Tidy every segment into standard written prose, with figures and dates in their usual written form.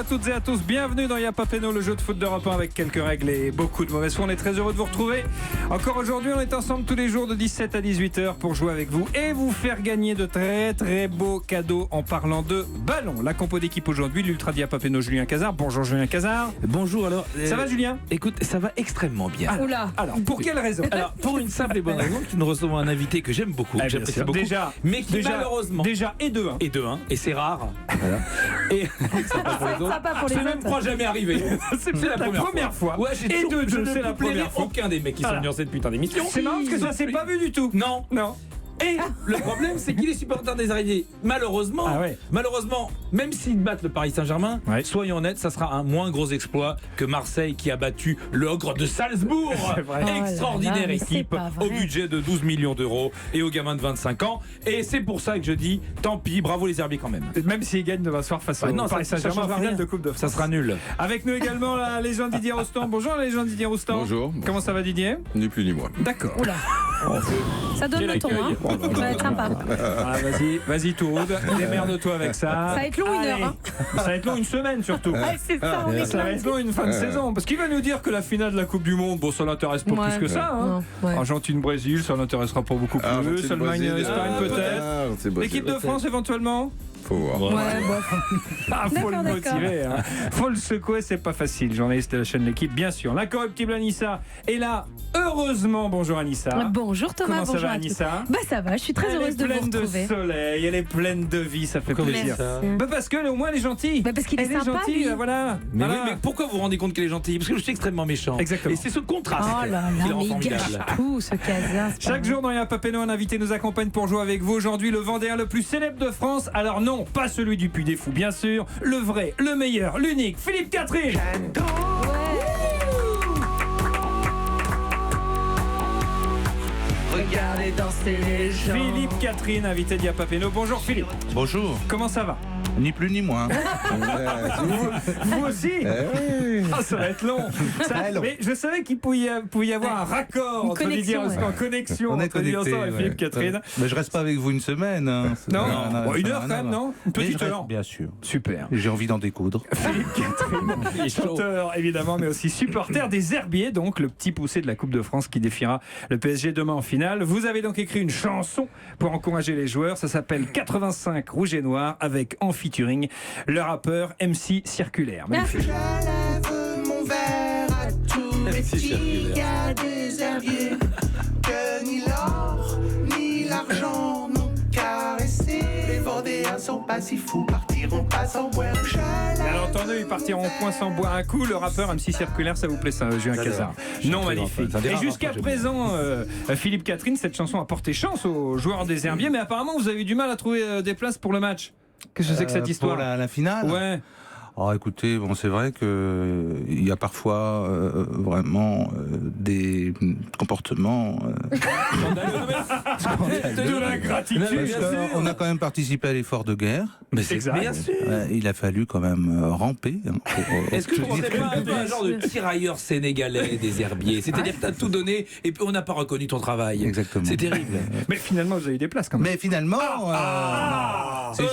à toutes et à tous, bienvenue dans Y'a pas Péno, le jeu de foot d'Europe 1 avec quelques règles et beaucoup de mauvaises foi. On est très heureux de vous retrouver. Encore aujourd'hui, on est ensemble tous les jours de 17 à 18h pour jouer avec vous et vous faire gagner de très très beaux cadeaux en parlant de ballon. La compo d'équipe aujourd'hui, l'Ultra Y'a pas Péno, Julien Cazard. Bonjour Julien Cazard. Bonjour, alors. Ça va Julien? Écoute, ça va extrêmement bien. Alors, pour quelle raison? Alors, pour une simple et bonne raison, que nous recevons un invité que j'aime beaucoup, que j'apprécie beaucoup, mais qui malheureusement... Déjà, et de 1. Et de 1, et c'est rare. Voilà. Et c'est même pas jamais arrivé. C'est la première fois. Ouais, et de 2, c'est la première fois. Aucun des mecs qui sont venus dans cette putain d'émission. C'est marrant parce que ça s'est pas vu du tout. Non. Et le problème, c'est qu'il est supporter des Araignées. Malheureusement, même s'ils battent le Paris Saint-Germain, soyons honnêtes, ça sera un moins gros exploit que Marseille qui a battu le Ogre de Salzbourg. Extraordinaire équipe au budget de 12 millions d'euros et aux gamins de 25 ans. Et c'est pour ça que je dis, tant pis, bravo les Herbiers quand même. Même s'ils gagnent demain soir face au Paris Saint-Germain en finale de Coupe de France. Ça sera nul. Avec nous également la légende Didier Rostand. Bonjour la légende Didier Rostand. Bonjour. Comment ça va Didier? Ni plus ni moins. D'accord. Oula. Ça donne le ton, hein. Ça va être sympa. Vas-y Touroud, démerde-toi avec ça. Ça va être long, une heure. Hein. Ça va être long, une semaine surtout. C'est ça, Ça va être long, une fin de saison. Parce qu'il va nous dire que la finale de la Coupe du Monde, bon, ça l'intéresse pas plus que ça. Hein. Argentine-Brésil, ça l'intéressera pas beaucoup plus. Allemagne-Espagne peut-être. L'équipe de France éventuellement. Faut voir. Faut le motiver. Hein. Faut le secouer, c'est pas facile. Journaliste de la chaîne L'équipe, bien sûr. L'incorruptible Anissa est là. Heureusement, bonjour Anissa. Bonjour Thomas. Comment ça va Anissa? Ça va, je suis très heureuse de vous retrouver. Elle est pleine de soleil, elle est pleine de vie, ça fait plaisir. Parce que au moins elle est gentille. Parce qu'il est sympa, gentille, lui. voilà. Mais pourquoi vous vous rendez compte qu'elle est gentille? Parce que je suis extrêmement méchant. Exactement. Et c'est ce contraste Oh là là, qui le rend mais il formidable. gâche tout, ce Casa. Chaque jour dans Y'a pas Péno, un invité nous accompagne pour jouer avec vous. Aujourd'hui, le Vendéen le plus célèbre de France. Alors non, pas celui du Puy des Fous, bien sûr. Le vrai, le meilleur, l'unique, Philippe Catherine. Regardez danser les gens. Philippe Catherine, invité de Y'a pas Péno. Bonjour Philippe. Bonjour. Comment ça va? Ni plus ni moins. Vous aussi. Ça va être long. Mais je savais qu'il pouvait y avoir un raccord entre Didier Rostand, en connexion On est entre Didier Rostand et Philippe Catherine. Mais je reste pas avec vous une semaine. Hein. Non, une heure quand même, non? Une petite heure. Bien sûr. Super. J'ai envie d'en découdre. Philippe Catherine, chanteur évidemment, mais aussi supporter des Herbiers, donc le petit poussé de la Coupe de France qui défiera le PSG demain en finale. Vous avez donc écrit une chanson pour encourager les joueurs. Ça s'appelle 85 Rouge et Noir avec en featuring le rappeur MC Circulaire. Magnifique. Je lève mon verre à tous les petits gars des Herbiers que ni l'or ni l'argent n'ont caressé. Les Vendéens sont pas si fous, partiront pas sans boire. Bien entendu, ils partiront au point sans boire un coup. Le rappeur MC Circulaire, ça vous plaît ça, Julien Cazard? Non, magnifique. Et jusqu'à présent, Philippe Catherine, cette chanson a porté chance aux joueurs des Herbiers, mais apparemment vous avez eu du mal à trouver des places pour le match. Qu'est-ce que c'est que cette histoire? Pour la finale? Ouais. Oh, écoutez, bon, c'est vrai qu'il y a parfois vraiment des comportements de la gratitude. On a quand même participé à l'effort de guerre. Mais c'est exact. bien sûr. Il a fallu quand même ramper. Est-ce que vous n'êtes pas un peu un genre de tirailleur sénégalais des Herbiers? C'est-à-dire que tu as tout donné et puis on n'a pas reconnu ton travail. Exactement. C'est terrible. Mais finalement, vous avez eu des places quand même. Mais finalement, c'est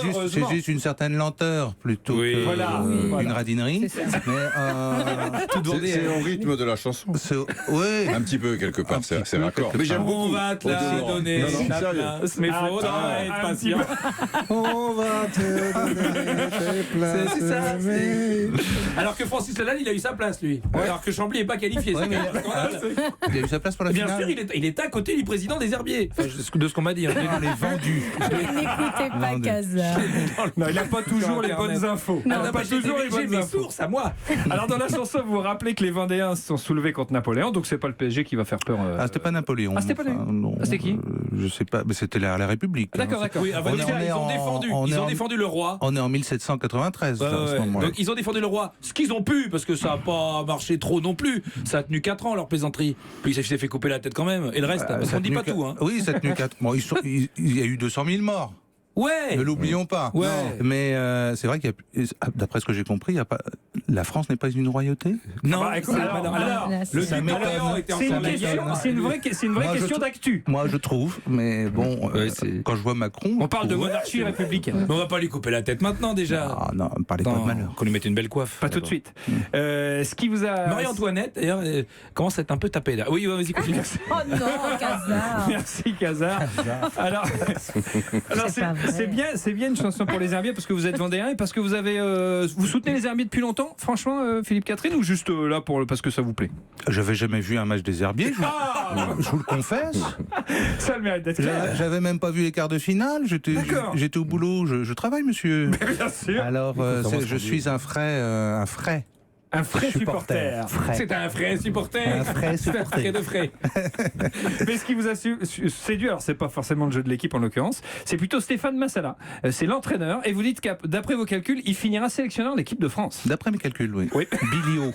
juste une certaine lenteur plutôt que Voilà. une radinerie. Mais C'est au rythme de la chanson. oui. Un petit peu quelque part, c'est raccord. Mais j'aime beaucoup. On va te la donner Non, la sérieux. place, mais faudra être patient. On va te donner tes places. C'est ça. Alors que Francis Lalanne, il a eu sa place, lui. Alors que Chambly n'est pas qualifié. Ouais, C'est mais quand même scandaleux. il a eu sa place pour la Bien finale. sûr, il est à côté du président des Herbiers. Enfin, de ce qu'on m'a dit. On est vendu. N'écoutez pas Casa. Non, il n'a pas toujours les bonnes infos. Non, Il n'a pas toujours les bonnes mes infos. sources à moi. Alors dans la chanson, vous vous rappelez que les Vendéens se sont soulevés contre Napoléon, donc c'est pas le PSG qui va faire peur. Ah, c'était pas Napoléon. Ah, c'était pas lui. Non, c'était qui je sais pas, mais c'était la République. D'accord, d'accord. Oui, ils ont défendu le roi. On est en 1793 à ce moment-là. Donc ils ont défendu le roi, ce qu'ils ont pu, parce que ça n'a pas marché trop non plus. Ça a tenu 4 ans leur plaisanterie. Puis il s'est fait couper la tête quand même. Et le reste, parce qu'on ne dit pas tout. Hein. Oui, ça a tenu 4 mois. Il y a eu 200 000 morts. Ouais. Ne l'oublions pas. Ouais. Mais c'est vrai qu'il y a, d'après ce que j'ai compris, il y a pas, la France n'est pas une royauté. Non. Bah, écoute, alors, le ça Napoléon était c'est une encore question, question d'actu. Moi, je trouve, mais bon, quand je vois Macron, On parle de monarchie républicaine. Mais on va pas lui couper la tête maintenant déjà. Ah non, parlez pas de malheur. Qu'on lui mette une belle coiffe. Pas tout de suite. Ce qui vous a... Marie-Antoinette, d'ailleurs, commence à être un peu tapée là. Oui, vas-y, continue. Oh non, Casar. Merci Casar. Alors c'est bien une chanson pour les herbiers parce que vous êtes vendéen et parce que vous avez vous soutenez les herbiers depuis longtemps, franchement, Philippe Catherine, ou juste là parce que ça vous plaît? J'avais jamais vu un match des herbiers, je vous le confesse. Ça le mérite d'être clair. J'avais même pas vu les quarts de finale. J'étais au boulot. Je travaille, monsieur. Mais bien sûr. Alors, je suis un frais. Un frais supporter. C'est un frais supporter. Un frais supporter. C'est un de frais. Mais ce qui vous a séduit, alors c'est pas forcément le jeu de l'équipe en l'occurrence, c'est plutôt Stéphane Massala. C'est l'entraîneur et vous dites qu'après vos calculs, il finira sélectionneur de l'équipe de France. D'après mes calculs, oui. Billy-O.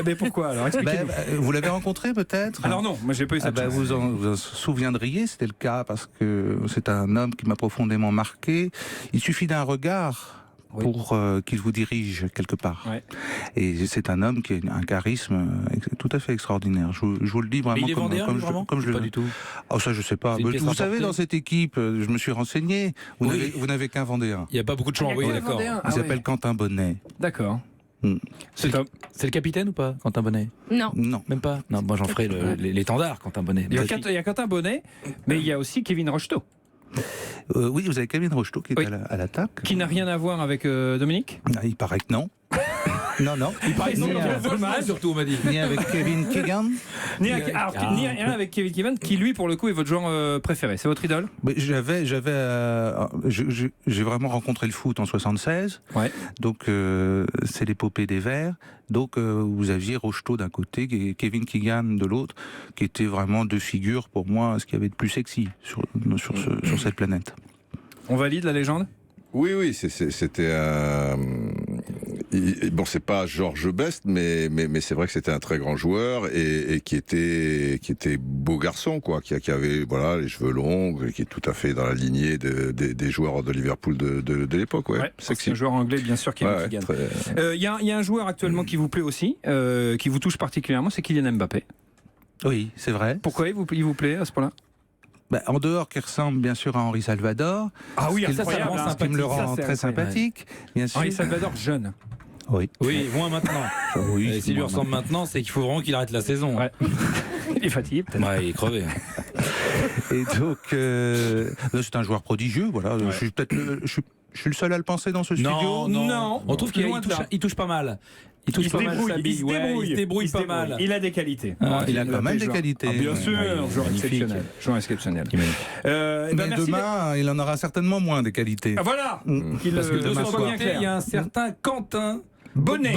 Mais pourquoi alors? Expliquez-nous. Vous l'avez rencontré peut-être? Alors non, moi j'ai pas eu cette chance. Vous en souviendriez, c'était le cas parce que c'est un homme qui m'a profondément marqué. Il suffit d'un regard pour qu'il vous dirige quelque part. Ouais. Et c'est un homme qui a un charisme tout à fait extraordinaire. Je vous le dis vraiment. Mais il est vendéen, comme je le pas du tout. Oh, ça je sais pas. Vous savez, dans cette équipe, je me suis renseigné. Vous n'avez qu'un vendéen. Il n'y a pas beaucoup de champs. Oui, d'accord. Il s'appelle Quentin Bonnet. D'accord. C'est le capitaine ou pas, Quentin Bonnet? Non. Même pas. Non, moi j'en ferai l'étendard, Quentin Bonnet. Il y a Quentin Bonnet, mais il y a aussi Kevin Rocheteau. Oui, vous avez Kevin Rocheteau qui est à l'attaque. Qui n'a rien à voir avec Dominique? Il paraît que non. Non. Il paraît que surtout, on m'a dit. Ni avec Kevin Keegan. Ni rien avec Kevin Keegan, qui lui, pour le coup, est votre joueur préféré. C'est votre idole? J'ai vraiment rencontré le foot en 76. Ouais. Donc, c'est l'épopée des Verts. Donc, vous aviez Rocheteau d'un côté et Kevin Keegan de l'autre, qui étaient vraiment deux figures, pour moi, ce qu'il y avait de plus sexy sur cette planète. On valide la légende? Oui, c'était un... Bon, c'est pas Georges Best, mais c'est vrai que c'était un très grand joueur et qui était beau garçon, quoi, qui avait les cheveux longs, qui est tout à fait dans la lignée des joueurs de Liverpool de l'époque. Ouais, c'est un joueur anglais, bien sûr, Kevin Keegan. Il y a un joueur actuellement qui vous plaît aussi, qui vous touche particulièrement, c'est Kylian Mbappé. Oui, c'est vrai. Pourquoi il vous plaît à ce point-là? En dehors, qui ressemble bien sûr à Henri Salvador. Ah oui, ça me le rend très sympathique. Bien sûr. Henri Salvador jeune. Oui, moins maintenant. Oui, s'il lui ressemble maintenant, c'est qu'il faut vraiment qu'il arrête la saison. Ouais. Il est fatigué, peut-être. Ouais, il est crevé. Et donc, c'est un joueur prodigieux. Voilà. Ouais. Je suis le seul à le penser dans ce studio. Non. On trouve qu'il touche pas mal. Il se débrouille pas mal. Il a des qualités. Il a quand même des qualités. Bien sûr, joueur exceptionnel. Mais demain, il en aura certainement moins des qualités. Ah, voilà. Parce que demain soir, il y a un certain Quentin Bonnet.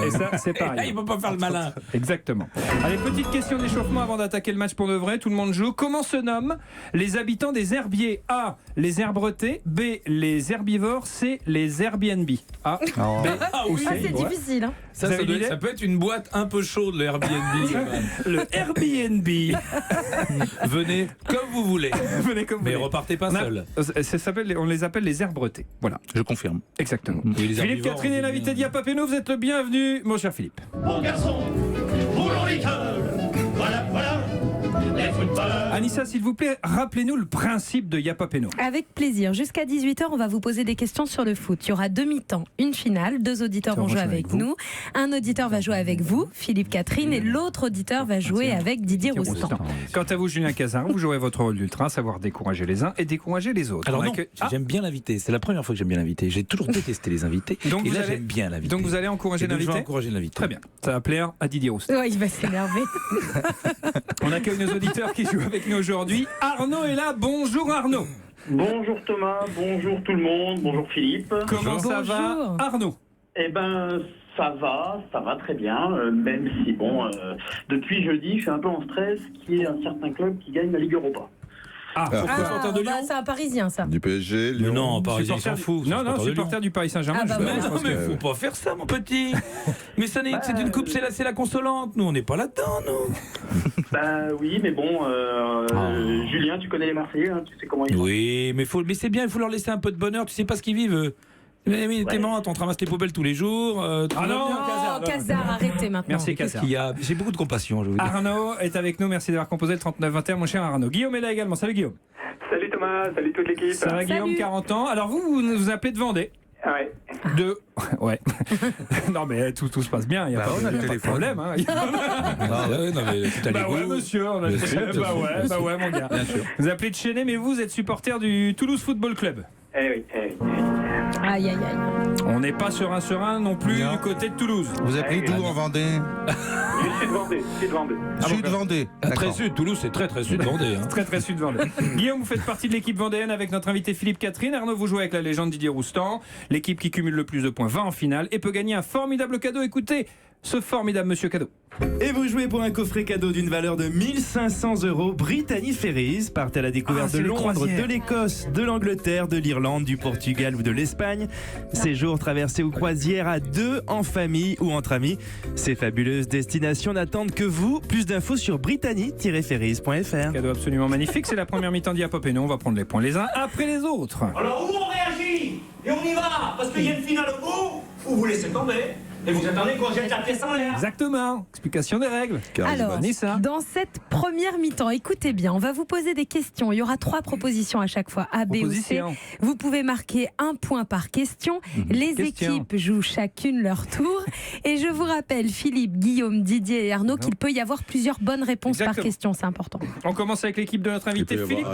Et ça, c'est pareil. Là, il ne peut pas faire le malin. Exactement. Allez, petite question d'échauffement avant d'attaquer le match pour de vrai. Tout le monde joue. Comment se nomment les habitants des herbiers? A, les herbretés. B, les herbivores. C, les Airbnb. A, B ou C. C'est difficile. Hein. Ça peut être une boîte un peu chaude, le Airbnb. Le Airbnb. Venez comme vous voulez. Mais repartez pas seul. On les appelle les herbretés. Voilà. Je confirme. Exactement. Philippe Catherine est l'invité d'Yapapeno. Vous êtes le bienvenu, mon cher Philippe. Mon garçon, roulons l'école. Voilà. Les footballeurs. Anissa, s'il vous plaît, rappelez-nous le principe de Yapapeno. Avec plaisir. Jusqu'à 18h, on va vous poser des questions sur le foot. Il y aura 2 mi-temps, une finale. 2 auditeurs vont jouer avec nous. Un auditeur va jouer avec vous, Philippe Catherine, et l'autre auditeur va jouer avec Didier Roustan. Quant à vous, Julien Cazard, vous jouerez votre rôle d'ultra, savoir décourager les uns et décourager les autres. Alors j'aime bien l'invité. C'est la première fois que j'aime bien l'invité. J'ai toujours détesté les invités. Et là, j'aime bien l'invité. Donc vous allez encourager l'invité. Je vais encourager l'invité. Très bien. Ça va plaire à Didier Roustan. Oui, il va s'énerver. On accueille nos auditeurs qui jouent avec nous aujourd'hui. Arnaud est là. Bonjour Arnaud. Bonjour Thomas, bonjour tout le monde, bonjour Philippe. Comment ça va Arnaud? Eh ben ça va très bien, même si depuis jeudi je suis un peu en stress qu'il y ait un certain club qui gagne la Ligue Europa. Supporter de Lyon. C'est un Parisien, ça. Du PSG, Lyon. Mais non, Parisien, il s'en fout. Non, supporter du Paris Saint-Germain. Non, mais faut pas faire ça, mon petit. Mais ça n'est, c'est une coupe, c'est la consolante. Nous, on n'est pas là-dedans, nous. Bah oui, mais bon, Julien, tu connais les Marseillais, hein, tu sais comment ils sont. Oui, mais c'est bien, il faut leur laisser un peu de bonheur. Tu sais pas ce qu'ils vivent, eux. Mais t'es marrant, on te ramasse les poubelles tous les jours. Casar, arrêtez maintenant. Merci, Casar. J'ai beaucoup de compassion, je vous dis. Arnaud est avec nous, merci d'avoir composé le 39-21, mon cher Arnaud. Guillaume est là également, salut Guillaume. Salut Thomas, salut toute l'équipe. Ça va Guillaume, 40 ans. Alors vous nous appelez de Vendée. Ouais. Ouais. Non mais tout se passe bien, il n'y a pas de problème. Hein. Non mais tout bah ouais monsieur, on a bah ouais mon gars. Bien sûr. Vous appelez de Chénet, mais vous êtes supporter du Toulouse Football Club. Eh oui. Aïe. On n'est pas sur un non plus du côté de Toulouse. Vous appelez d'où en Vendée? Sud Vendée. Très sud, Toulouse c'est très sud Vendée. Hein. Très sud Vendée. Guillaume, vous faites partie de l'équipe vendéenne avec notre invité Philippe Catherine. Arnaud, vous jouez avec la légende Didier Roustan. L'équipe qui cumule le plus de points va en finale et peut gagner un formidable cadeau. Écoutez ce formidable monsieur cadeau. Et vous jouez pour un coffret cadeau d'une valeur de 1500 € Brittany Ferries. Partez à la découverte de Londres, de l'Écosse, de l'Angleterre, de l'Irlande, du Portugal ou de l'Espagne. Séjour, traversée ou croisière à 2 en famille ou entre amis. Ces fabuleuses destinations n'attendent que vous. Plus d'infos sur brittany-ferries.fr. Cadeau absolument magnifique. C'est la première mi-temps d'Yapop et nous on va prendre les points les uns après les autres. Alors où on réagit et on y va, parce qu'il y a une finale au bout, ou vous laissez tomber. Et vous attendez qu'on jette la pièce en l'air. Exactement. Explication des règles. Alors, dans cette première mi-temps, écoutez bien, on va vous poser des questions. Il y aura 3 propositions à chaque fois, A, B ou C. Vous pouvez marquer 1 point par question. Les équipes jouent chacune leur tour. Et je vous rappelle, Philippe, Guillaume, Didier et Arnaud, qu'il peut y avoir plusieurs bonnes réponses par question. C'est important. On commence avec l'équipe de notre invité Philippe.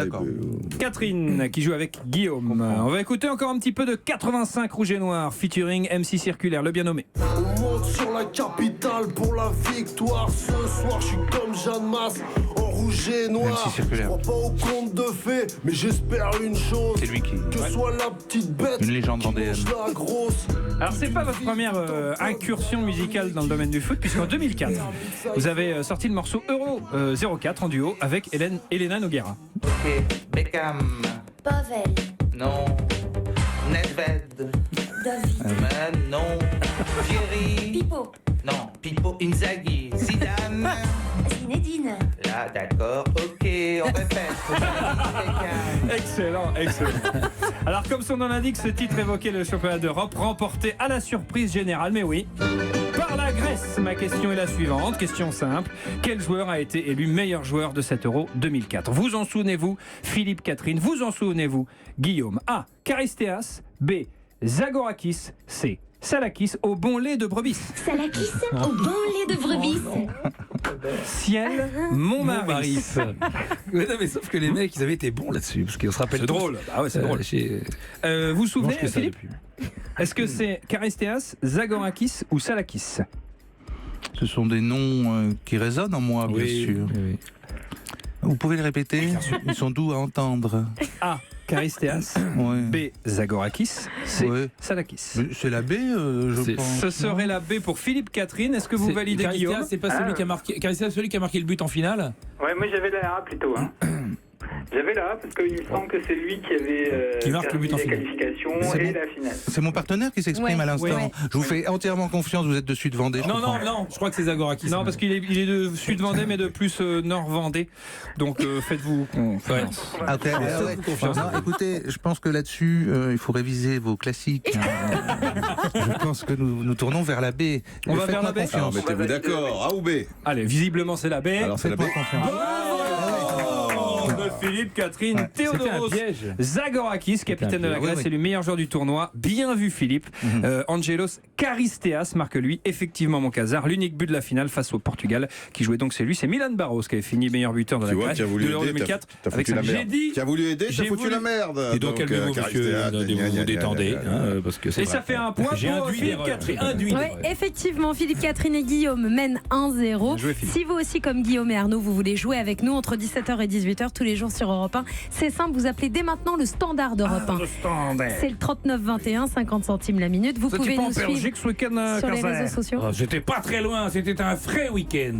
Catherine, qui joue avec Guillaume. On va écouter encore un petit peu de 85 Rouge et Noir, featuring MC Circulaire, le bien nommé. On monte sur la capitale pour la victoire. Ce soir, je suis comme Jeanne Masse en rouge et noir. Je crois pas au conte de fées, mais j'espère une chose. C'est lui qui. Que soit la petite bête. Une légende vendéenne. La grosse. Alors, c'est pas votre première incursion musicale dans le domaine du foot, puisqu'en 2004, vous avez sorti le morceau Euro 04 en duo avec Elena Nogueira. Ok, Beckham. Pavel. Non. Nedved. David. Non. Thierry. Pipo. Non, Pipo Inzaghi. Zidane. Zinedine. Là, d'accord, ok, on répète. Excellent. Alors, comme son nom l'indique, ce titre évoquait le championnat d'Europe, remporté à la surprise générale, mais oui, par la Grèce. Ma question est la suivante, question simple. Quel joueur a été élu meilleur joueur de cet Euro 2004 ? Vous en souvenez-vous, Philippe Catherine ? Vous en souvenez-vous, Guillaume ? A. Charistéas. B. Zagorakis. C. Salakis au bon lait de brebis. Salakis au bon lait de brebis. Ciel, Montmaris. Ouais, non, mais sauf que les mecs, ils avaient été bons là-dessus, parce qu'on se rappelle. C'est drôle. Ah ouais, c'est drôle. Vous vous souvenez, Philippe ? Est-ce que c'est Charistéas, Zagorakis ou Salakis ? Ce sont des noms qui résonnent en moi, bien sûr. Oui. Vous pouvez les répéter ? Ils sont doux à entendre. A. Charistéas. B. Zagorakis. C. Salakis. C'est la B, je pense. Ce serait la B pour Philippe Catherine. Est-ce que vous validez, Guillaume ? C'est pas celui qui a marqué. Charistéas, celui qui a marqué le but en finale. Ouais, moi j'avais la A plutôt. Hein. J'avais là parce qu'il me semble que c'est lui qui avait qui marque le but en finale. Qualification et la finale. C'est mon partenaire qui s'exprime à l'instant. Ouais. Je vous fais entièrement confiance, vous êtes de Sud Vendée. Non, je crois que c'est Zagorakis. Non, parce qu'il est de Sud Vendée, mais de plus Nord Vendée. Donc faites-vous confiance. Confiance. Non, écoutez, je pense que là-dessus, il faut réviser vos classiques. Je pense que nous tournons vers la B. On va vers la B. Alors mettez-vous d'accord, A ou B ? Allez, visiblement c'est la B. Alors c'est la B. De Philippe Catherine Théodoros Zagorakis, capitaine de la Grèce, est le meilleur joueur du tournoi. Bien vu Philippe. Angelos Charistéas marque lui effectivement mon casar, l'unique but de la finale face au Portugal qui jouait donc c'est lui, c'est Milan Barros qui avait fini meilleur buteur de la Grèce de l'Euro 2004. Qui a voulu aider, t'as foutu la merde. Et donc calmez-vous monsieur, vous détendez parce que et ça fait un point pour Philippe Catherine. Effectivement, Philippe Catherine et Guillaume mènent 1-0. Si vous aussi comme Guillaume et Arnaud, vous voulez jouer avec nous entre 17h et 18h tous les jours sur Europe 1. C'est simple, vous appelez dès maintenant le standard d'Europe 1. C'est le 39-21, 50 centimes la minute. Vous pouvez nous suivre sur les réseaux sociaux. J'étais pas très loin, c'était un vrai week-end.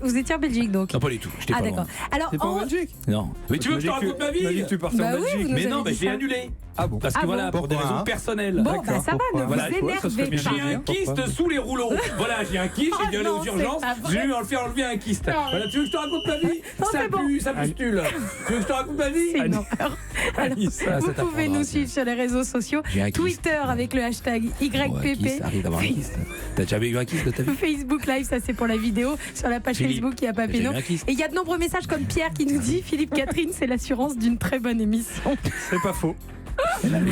Vous étiez en Belgique donc? Non, pas du tout. J'étais pas d'accord. loin. Alors, T'es pas en Belgique? Non. Mais tu veux que je te raconte ma vie? Tu partais en Belgique. Mais non, j'ai annulé. Ah bon? Parce que voilà, pour des raisons personnelles. Bon, bah ça va, ne vous énervez pas. J'ai un kyste sous les rouleaux. Voilà, j'ai un kyste, j'ai dû aller aux urgences. J'ai dû faire enlever un kyste. Voilà, tu veux que je te raconte ma vie? Ça pue, ça pustule. Tu veux que je te raconte ma vie? C'est une horreur. Alors, vous pouvez nous suivre sur les réseaux sociaux. Twitter avec le hashtag YPP. T'as déjà eu un kyste de ta vie? Facebook Live, ça c'est pour la vidéo. Sur la page Facebook, il y a Papéno. Et il y a de nombreux messages comme Pierre qui nous dit Philippe Catherine, c'est l'assurance d'une très bonne émission. C'est pas faux.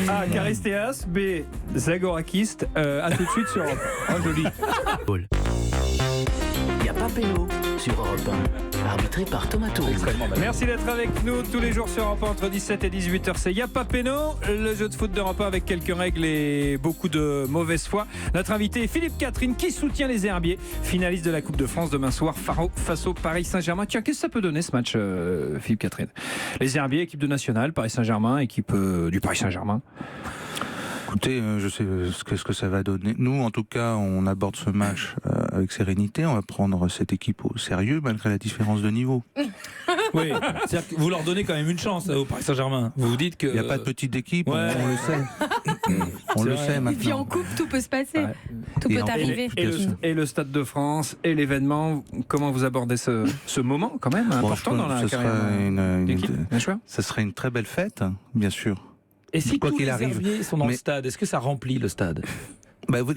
A. Caristéas. B. Zagorakiste. A tout de suite sur Europe 1. Oh, joli. Il n'y a pas Papéno sur Europe 1, arbitré par Thomas Tour. Merci d'être avec nous tous les jours sur Europe 1 entre 17 et 18h. C'est Y'a pas Péno, le jeu de foot d'Europe 1 avec quelques règles et beaucoup de mauvaise foi. Notre invité est Philippe Catherine qui soutient les Herbiers, finaliste de la Coupe de France demain soir face au Paris Saint-Germain. Tiens, qu'est-ce que ça peut donner ce match, Philippe Catherine? Les Herbiers, équipe de nationale, Paris Saint-Germain, équipe du Paris Saint-Germain. Écoutez, je sais ce que ça va donner. Nous, en tout cas, on aborde ce match avec sérénité. On va prendre cette équipe au sérieux, malgré la différence de niveau. Oui, c'est-à-dire que vous leur donnez quand même une chance au Paris Saint-Germain. Vous vous dites que... Il n'y a pas de petite équipe, ouais. on le sait. On le sait maintenant. Et puis en coupe, tout peut se passer. Tout peut arriver. Et le Stade de France, et l'événement, comment vous abordez ce moment quand même important dans la carrière d'équipe? Ça serait une très belle fête, bien sûr. Et si quoi tous qu'il les arrive. Herbiers sont dans le stade, est-ce que ça remplit le stade?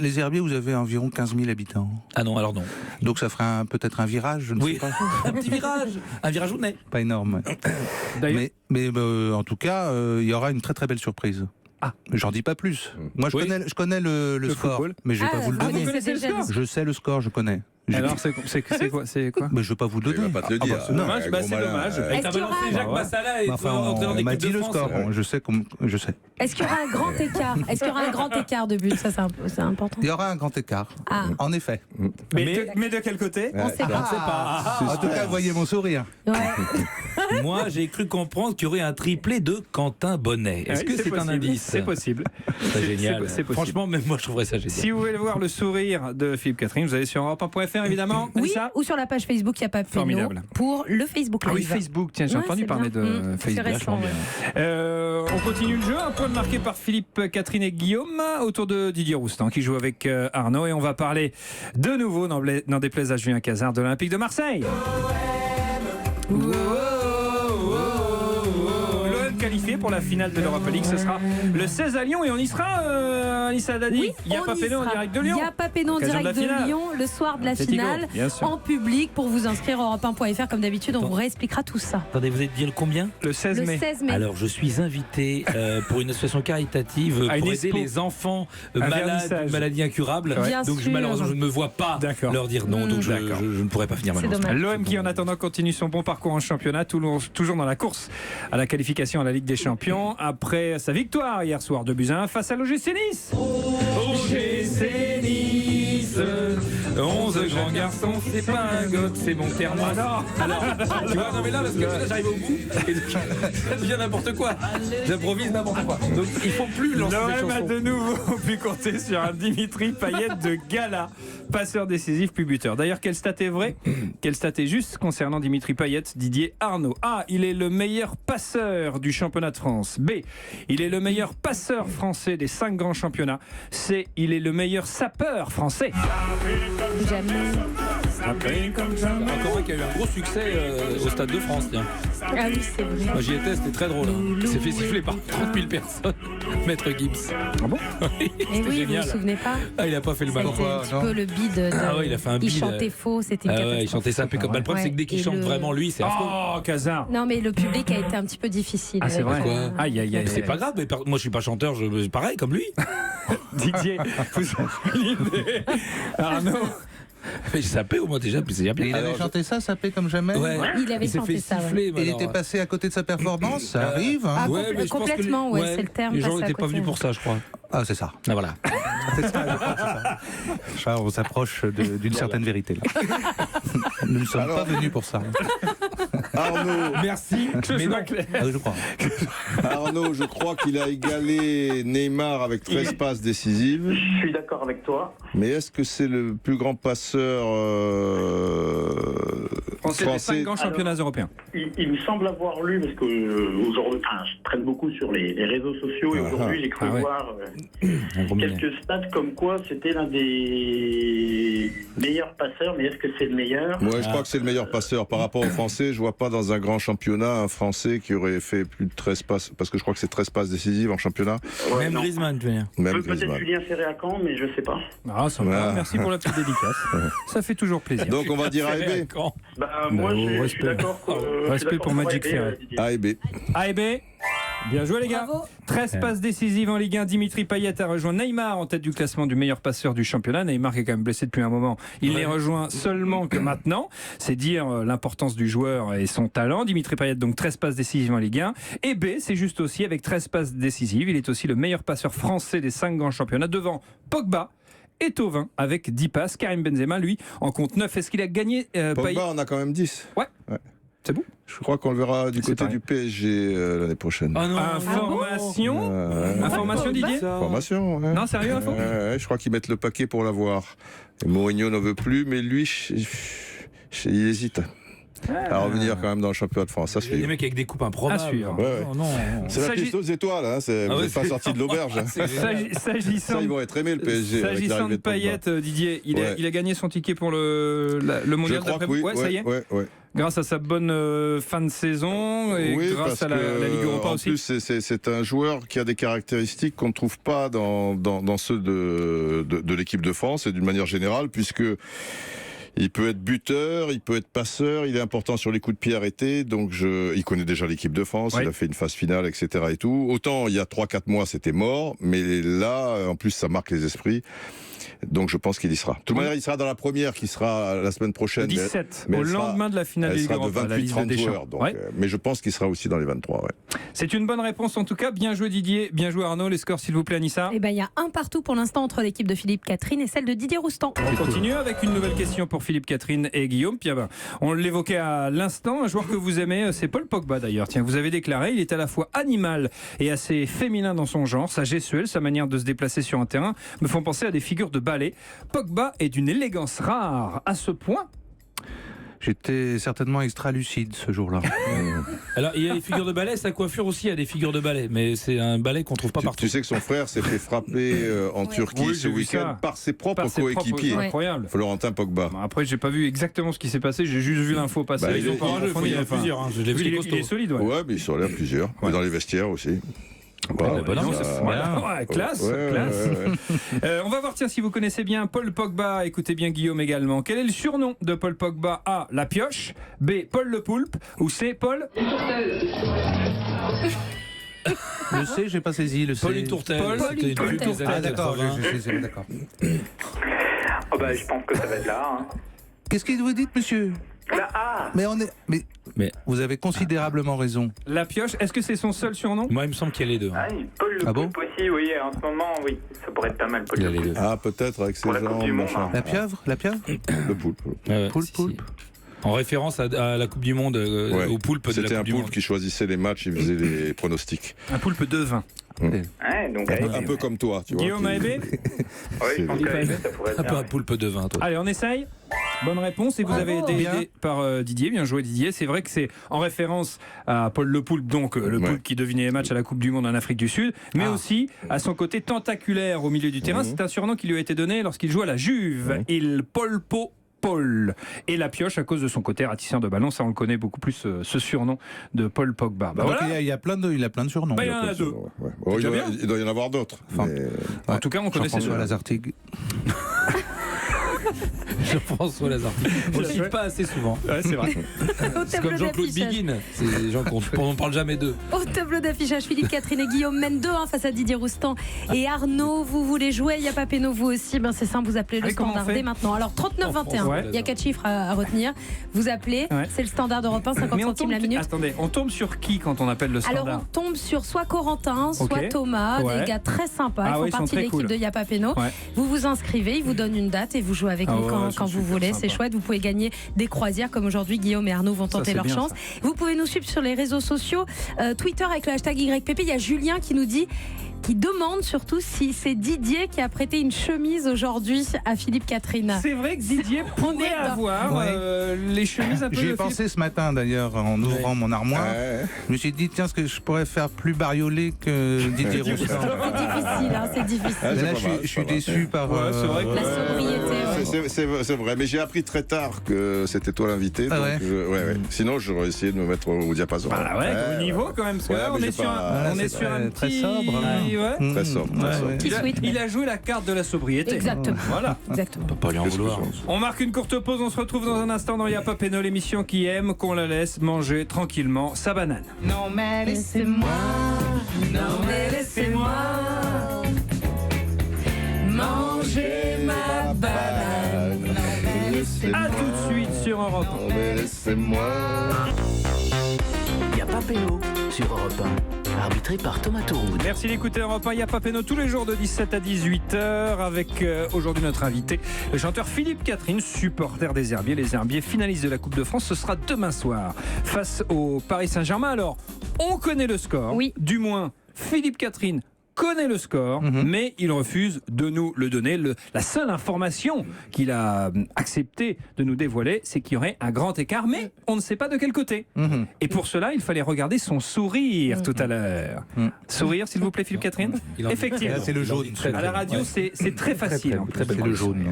Les Herbiers, vous avez environ 15 000 habitants. Ah non, alors non. Donc ça ferait peut-être un virage, je ne sais pas. Un petit virage, un virage au nez. Pas énorme. Mais en tout cas, il y aura une très très belle surprise. Ah, j'en dis pas plus. Moi, je connais le score, football. mais je vais pas vous le donner. Vous connaissez le score? Je sais le score, je connais. Alors, c'est quoi? Mais je vais pas vous le donner. Il va pas te le dire. C'est dommage. C'est dommage. Et t'as balancé Jacques Massala et on m'a dit le score. Je sais. Est-ce qu'il y aura un grand écart? Est-ce qu'il y aura un grand écart de but? Ça, c'est important. Il y aura un grand écart. En effet. Mais de quel côté? On sait pas. En tout cas, voyez mon sourire. Moi, j'ai cru comprendre qu'il y aurait un triplé de Quentin Bonnet. Est-ce que c'est un indice? C'est possible. C'est génial. Franchement, même moi, je trouverais ça génial. Si vous voulez voir le sourire de Philippe Catherine, vous allez sur europe1.fr évidemment. Oui, ou sur la page Facebook, il n'y a pas Péno pour le Facebook Live. Ah oui, Facebook, tiens, j'ai entendu parler de Facebook. Récent, on continue le jeu, un point marqué par Philippe, Catherine et Guillaume autour de Didier Roustan qui joue avec Arnaud, et on va parler de nouveau, n'en déplaise à Julien Cazard, de l'Olympique de Marseille. Qualifié pour la finale de l'Europa League, ce sera le 16 à Lyon, et on y sera, Anissa Dadi. Oui, il n'y a pas Péno en direct de Lyon. Il n'y a pas Péno en direct de Lyon le soir de la finale, en public. Pour vous inscrire, europe1.fr, comme d'habitude, on vous réexpliquera tout ça. Attendez, vous êtes bien le combien? Le 16 mai. Alors, je suis invité pour une association caritative pour aider les enfants malades d'une maladie incurable. Donc, malheureusement, je ne me vois pas leur dire non, donc je ne pourrai pas finir malheureusement. L'OM qui, en attendant, continue son bon parcours en championnat, toujours dans la course à la qualification à la Ligue des Champions, après sa victoire hier soir 2-1 face à l'OGC Nice. OGC Nice, 11 grands garçons, c'est pas un goth, c'est mon terme. Alors, tu vois, non mais là, parce que là, j'arrive au bout et ça devient n'importe quoi. J'improvise n'importe quoi. Donc il faut plus lancer des chansons. L'OM a de nouveau pu compter sur un Dimitri Payet de gala, passeur décisif puis buteur. D'ailleurs, quelle stat est vraie? Quelle stat est juste concernant Dimitri Payet? Didier Arnaud. A. Il est le meilleur passeur du championnat de France. B. Il est le meilleur passeur français des 5 grands championnats. C. Il est le meilleur sapeur français. Encore un qui a eu un gros succès au Stade de France. Tiens. Ah oui, c'est vrai. Moi j'y étais, c'était très drôle. Il s'est fait siffler par 30 000 personnes. Maître Gibbs. Ah bon? Et oui, vous ne vous souvenez pas? Ah, il n'a pas fait le mal. C'était un petit peu le bide. Ah ouais, il a fait un bide. Il chantait faux, c'était une catastrophe. Il chantait ça un peu comme. Le problème, c'est que dès qu'il chante vraiment lui, c'est affreux. Oh, Cazard. Non, mais le public a été un petit peu difficile. Ah, c'est vrai. Quoi? Aïe, aïe, aïe. C'est pas grave, mais moi je suis pas chanteur, pareil comme lui. Didier, vous avez une idée? Arnaud. Mais je sapais au moins déjà, puis c'est bien. Il avait chanté ça, sapé comme jamais. Ouais. Il avait chanté ça. Il était passé à côté de sa performance, ça arrive. Hein. Ah, mais complètement, ouais, c'est le terme. Les gens n'étaient pas venus pour ça, je crois. Ah, c'est ça. Ah, voilà. C'est ça. On s'approche d'une certaine vérité là. Nous ne sommes pas venus pour ça. Arnaud. Merci. Mais non, je crois. Arnaud, je crois qu'il a égalé Neymar avec 13 passes décisives. Je suis d'accord avec toi. Mais est-ce que c'est le plus grand passeur français des 5 grands championnats européens? Il me semble avoir lu, parce que aujourd'hui, je traîne beaucoup sur les réseaux sociaux, et aujourd'hui j'ai cru voir quelques stats comme quoi c'était l'un des meilleurs passeurs, mais est-ce que c'est le meilleur? Moi, je crois que c'est le meilleur passeur. Par rapport aux Français, je vois pas dans un grand championnat un Français qui aurait fait plus de 13 passes, parce que je crois que c'est 13 passes décisives en championnat. Même Griezmann, tu veux dire. Peut-être Julien Ferré à Caen, mais je sais pas. Ah, ça va. Merci pour la petite dédicace. Ça fait toujours plaisir. Donc on va dire A et B. Moi, je suis d'accord. Respect pour Magic Ferré. A et B. A et B. Bien joué les gars. 13 passes décisives en Ligue 1. Dimitri Payet a rejoint Neymar en tête du classement du meilleur passeur du championnat. Neymar qui est quand même blessé depuis un moment. Il les rejoint seulement que maintenant. C'est dire l'importance du joueur et son talent. Dimitri Payet donc 13 passes décisives en Ligue 1. Et B, c'est juste aussi avec 13 passes décisives. Il est aussi le meilleur passeur français des 5 grands championnats devant Pogba et Thauvin avec 10 passes. Karim Benzema, lui, en compte 9. Est-ce qu'il a gagné Pogba en a quand même 10. Ouais. C'est bon. Je crois qu'on le verra du côté du PSG l'année prochaine. Oh non. Information Information Didier. Information, ouais. Non, sérieux, info je crois qu'ils mettent le paquet pour l'avoir. Et Mourinho n'en veut plus, mais lui, il hésite à revenir quand même dans le championnat de France. Ça se fait. Des mecs avec des coupes improbables. C'est la piste aux étoiles. Hein. Vous n'êtes pas sorti de l'auberge. S'agissant, ça, ils vont être aimés le PSG. S'agissant de Payet, Didier, il a gagné son ticket pour le mondial d'après vous. Ça y est. Grâce à sa bonne fin de saison et grâce à la Ligue Europa aussi. En plus, c'est un joueur qui a des caractéristiques qu'on ne trouve pas dans ceux de l'équipe de France et d'une manière générale, puisque il peut être buteur, il peut être passeur, il est important sur les coups de pied arrêtés, donc il connaît déjà l'équipe de France, il a fait une phase finale, etc. et tout. Autant il y a 3-4 mois c'était mort, mais là, en plus ça marque les esprits. Donc je pense qu'il y sera. De toute manière, il sera dans la première qui sera la semaine prochaine. Le 17, au lendemain de la finale de Ligue Europa. Elle sera de 28-30 joueurs. Donc, mais je pense qu'il sera aussi dans les 23. Ouais. C'est une bonne réponse en tout cas. Bien joué Didier, bien joué Arnaud. Les scores s'il vous plaît Anissa. Eh ben, il y a un partout pour l'instant entre l'équipe de Philippe Catherine et celle de Didier Roustan. On continue avec une nouvelle question pour Philippe Catherine et Guillaume. Puis, on l'évoquait à l'instant, un joueur que vous aimez, c'est Paul Pogba d'ailleurs. Tiens, vous avez déclaré, il est à la fois animal et assez féminin dans son genre. Sa gestuelle, sa manière de se déplacer sur un terrain me font penser à des figures de ballet. Pogba est d'une élégance rare à ce point. J'étais certainement extra lucide ce jour-là. Alors il y a des figures de ballet, sa coiffure aussi a des figures de ballet, mais c'est un ballet qu'on trouve pas partout. Tu sais que son frère s'est fait frapper en Turquie ce week-end par ses propres coéquipiers. Incroyable. Florentin Pogba. Après j'ai pas vu exactement ce qui s'est passé, j'ai juste vu l'info passer. Ils ont pas un jeu, il y en a plusieurs. Je l'ai vu, il est solide. Ouais, mais ils sont là plusieurs. Dans les vestiaires aussi. Classe. On va voir si vous connaissez bien Paul Pogba. Écoutez bien Guillaume également. Quel est le surnom de Paul Pogba? A. La pioche, B. Paul le poulpe, ou C. Paul Le C, j'ai pas saisi. Le C. Paul une tourtelle. Ah d'accord, d'accord. Je pense que ça va être là. Qu'est-ce que vous dites, monsieur? La A. Mais vous avez considérablement raison. La pioche, est-ce que c'est son seul surnom? Moi, il me semble qu'il y a les deux. Paul le poulpe aussi, oui, en ce moment, oui. Ça pourrait être pas mal, Paul le poulpe. Ah, peut-être avec ses jambes. La pieuvre? Le poulpe. Poulpe. En référence à la Coupe du Monde, au poulpe de la Coupe du Monde. C'était un poulpe qui choisissait les matchs, il faisait des pronostics. Un poulpe de vin. Donc un peu comme toi, tu vois. Guillaume A&B. Oui, je pense que ça pourrait être un poulpe de vin, toi. Allez, on essaye. Bonne réponse, et vous avez été aidé par Didier. Bien joué Didier. C'est vrai que c'est en référence à Paul le Poulpe, donc le poulpe qui devinait les matchs à la Coupe du Monde en Afrique du Sud, mais aussi à son côté tentaculaire au milieu du terrain. C'est un surnom qui lui a été donné lorsqu'il joue à la Juve. Il Polpo Paul. Et la pioche à cause de son côté ratisseur de ballon, ça on le connaît beaucoup plus, ce surnom de Paul Pogba. Il a plein de surnoms. Il y en a deux. Il doit y en avoir d'autres. En tout cas, on connaît Jean-François Lazartigue. Jean-François Lazartigue. On ne le cite pas assez souvent. Ouais, c'est vrai. C'est comme Jean-Claude Biguine. C'est des gens qu'on ne parle jamais d'eux. Au tableau d'affichage, Philippe Catherine et Guillaume mènent 2-1 face à Didier Roustan et Arnaud. Vous voulez jouer? Il n'y a pas Péno, vous aussi. C'est simple, vous appelez le standard dès maintenant. Alors 39-21, il y a 4 chiffres à retenir. Vous appelez, c'est le standard d'Europe 1, 50 centimes la minute. Attendez, on tombe sur qui quand on appelle le standard? Alors on tombe sur soit Corentin, soit Thomas, des gars très sympas. Ils font partie de l'équipe de Y'a pas Péno. Vous vous inscrivez, ils vous donnent une date et vous jouez avec nous quand quand vous voulez. C'est chouette. Vous pouvez gagner des croisières comme aujourd'hui. Guillaume et Arnaud vont tenter leur chance. Vous pouvez nous suivre sur les réseaux sociaux. Twitter avec le hashtag YPP. Il y a Julien qui demande surtout si c'est Didier qui a prêté une chemise aujourd'hui à Philippe Catherine. C'est vrai que Didier pourrait avoir les chemises un peu... J'y ai pensé ce matin d'ailleurs en ouvrant mon armoire. Je me suis dit tiens, ce que je pourrais faire plus bariolé que Didier Roustan. C'est difficile. Là, je suis déçu par la sobriété. C'est vrai, mais j'ai appris très tard que c'était toi l'invité. Sinon, j'aurais essayé de me mettre au diapason. Au niveau quand même, parce que là, on est sur un très petit... sobre. Très sobre. Il a joué la carte de la sobriété. Exactement. Voilà. Exactement. On peut pas lui en vouloir. On marque une courte pause, on se retrouve dans un instant dans Y'a pas Péno, l'émission qui aime qu'on la laisse manger tranquillement sa banane. Non mais laissez-moi, manger ma banane. A tout de suite sur Europe 1. Non mais laissez-moi. Y'a pas Péno sur Europe 1. Arbitré par Thomas Touroud. Merci d'écouter Europe 1. Y'a pas Péno tous les jours de 17 à 18h avec aujourd'hui notre invité, le chanteur Philippe Catherine, supporter des Herbiers. Les Herbiers finalistes de la Coupe de France. Ce sera demain soir face au Paris Saint-Germain. Alors, on connaît le score. Oui. Du moins, Philippe Catherine connaît le score, mais il refuse de nous le donner. La seule information qu'il a accepté de nous dévoiler, c'est qu'il y aurait un grand écart, mais on ne sait pas de quel côté. Et pour cela, il fallait regarder son sourire tout à l'heure. Sourire, s'il vous plaît, Philippe Catherine. Effectivement. C'est le jaune. À la radio, c'est très facile. C'est le jaune.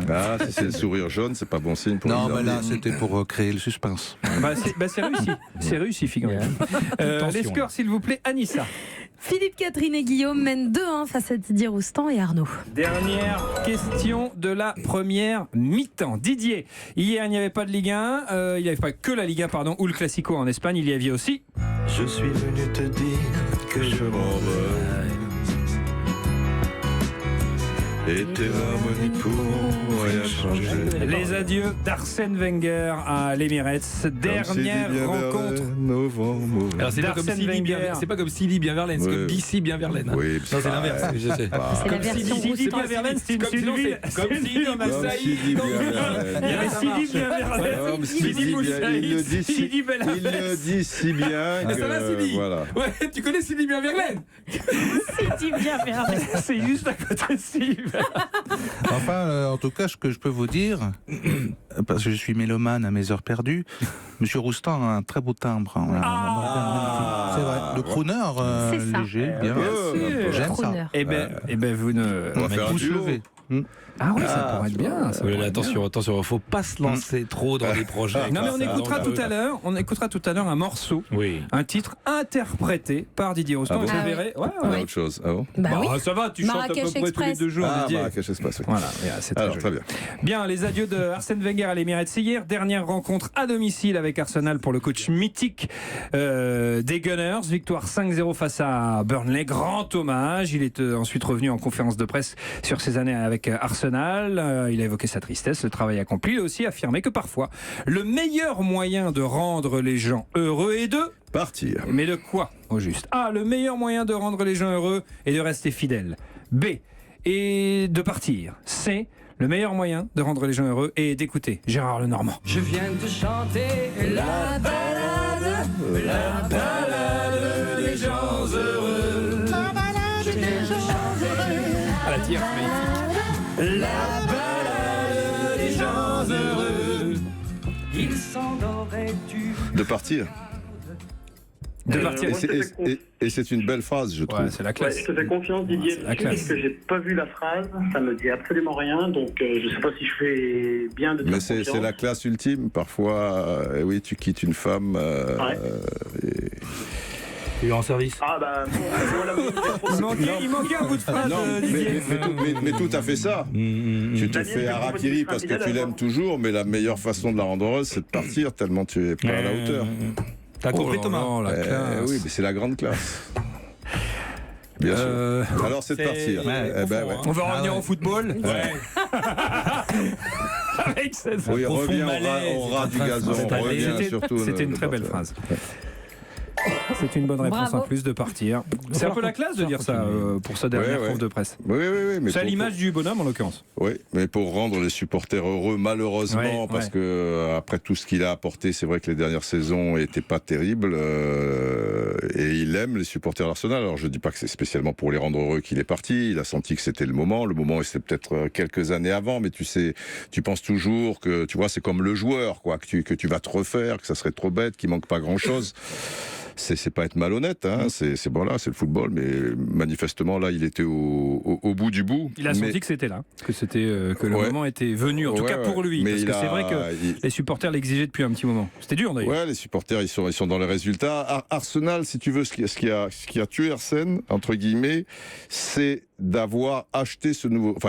Si c'est le sourire jaune, c'est pas bon signe pour Non, mais là, c'était pour créer le suspense. C'est réussi. C'est réussi, figurez-vous. Les scores, s'il vous plaît, Anissa. Philippe Catherine et Guillaume mènent 2-1 face à Didier Roustan et Arnaud. Dernière question de la première mi-temps. Didier, hier il n'y avait pas de Ligue 1, il n'y avait pas que la Ligue 1 ou le Classico en Espagne, il y avait aussi... Je suis venu te dire que je m'en vais. Et t'es harmonies pour rien changer. Les adieux d'Arsène Wenger à l'Emirates. Dernière rencontre. Alors c'est pas comme Sidi bien Verlaine, c'est comme Bissy bien Verlaine. Oui, non, c'est l'inverse. C'est la version Sidi bien Verlaine, c'est une Sylvie. Comme Sidi Moussaï. Il y avait Sidi bien Verlaine. Sidi Moussaï. Il le dit si bien. Ça va, Sidi. Ouais, tu connais Sidi bien Verlaine. Sidi bien Verlaine. C'est juste à côté de Sidi. Enfin, en tout cas, ce que je peux vous dire, parce que je suis mélomane à mes heures perdues, Monsieur Roustan a un très beau timbre. C'est vrai. Le crooner léger, bien. J'aime ça. Eh ben, vous ne... On va faire un duo. Ah oui, ça pourrait être bien. Attention, il ne faut pas se lancer trop dans les projets. Non, mais on écoutera tout à l'heure un morceau, un titre interprété par Didier Roustan. Vous verrez. Autre chose. Ah bon ça va, tu chantes à peu près tous les 2 jours, Didier. Marrakech Express. Voilà, c'est très bien. Bien, les adieux de Arsène Wenger à l'Emirates hier. Dernière rencontre à domicile avec Arsenal pour le coach mythique des Gunners. Victoire 5-0 face à Burnley. Grand hommage. Il est ensuite revenu en conférence de presse sur ses années avec Arsenal. Il a évoqué sa tristesse, le travail accompli. Il a aussi affirmé que parfois, le meilleur moyen de rendre les gens heureux est de... partir. Mais de quoi, au juste? A. Le meilleur moyen de rendre les gens heureux est de rester fidèle. B. Et de partir. C. Le meilleur moyen de rendre les gens heureux est d'écouter Gérard Lenormand. Je viens de chanter la balade des gens heureux. Je viens de chanter à la tire, magnifique. La balade des gens heureux. Ils s'en auraient dû. De partir. Et c'est une belle phrase, je trouve. C'est la classe. Je te fais confiance, Didier. Parce que j'ai pas vu la phrase, ça me dit absolument rien, donc je sais pas si je fais bien de te faire confiance. C'est la classe ultime. Parfois, oui, tu quittes une femme. Tu es en service. Ah bah, il manquait un bout de phrase. Mais tout à fait ça. Tu te fais harakiri parce que tu l'aimes toujours, mais la meilleure façon de la rendre heureuse, c'est de partir tellement tu es pas à la hauteur. T'as compris, Thomas? Oui, mais c'est la grande classe. Bien sûr. Alors c'est de partir. On va revenir au football. Oui, reviens au ras du gazon. C'était une très belle phrase. C'est une bonne réponse Bravo. en plus de partir. C'est un peu la classe de dire ça pour sa dernière conf de presse. Oui. Mais c'est à l'image du bonhomme en l'occurrence. Oui, mais pour rendre les supporters heureux, malheureusement, parce que après tout ce qu'il a apporté, c'est vrai que les dernières saisons n'étaient pas terribles. Et il aime les supporters d'Arsenal. Alors je ne dis pas que c'est spécialement pour les rendre heureux qu'il est parti. Il a senti que c'était le moment. Le moment, c'était peut-être quelques années avant, mais tu sais, tu penses toujours que, tu vois, c'est comme le joueur, quoi, que tu vas te refaire, que ça serait trop bête, qu'il manque pas grand-chose. C'est pas être malhonnête, hein. C'est le football, mais manifestement là, il était au bout du bout. Il a senti que c'était là, que le moment était venu, en tout cas pour lui, parce que c'est vrai que les supporters l'exigeaient depuis un petit moment. C'était dur d'ailleurs. Ouais, les supporters, ils sont dans les résultats. Arsenal, si tu veux, ce qui a tué Arsène, entre guillemets, c'est d'avoir acheté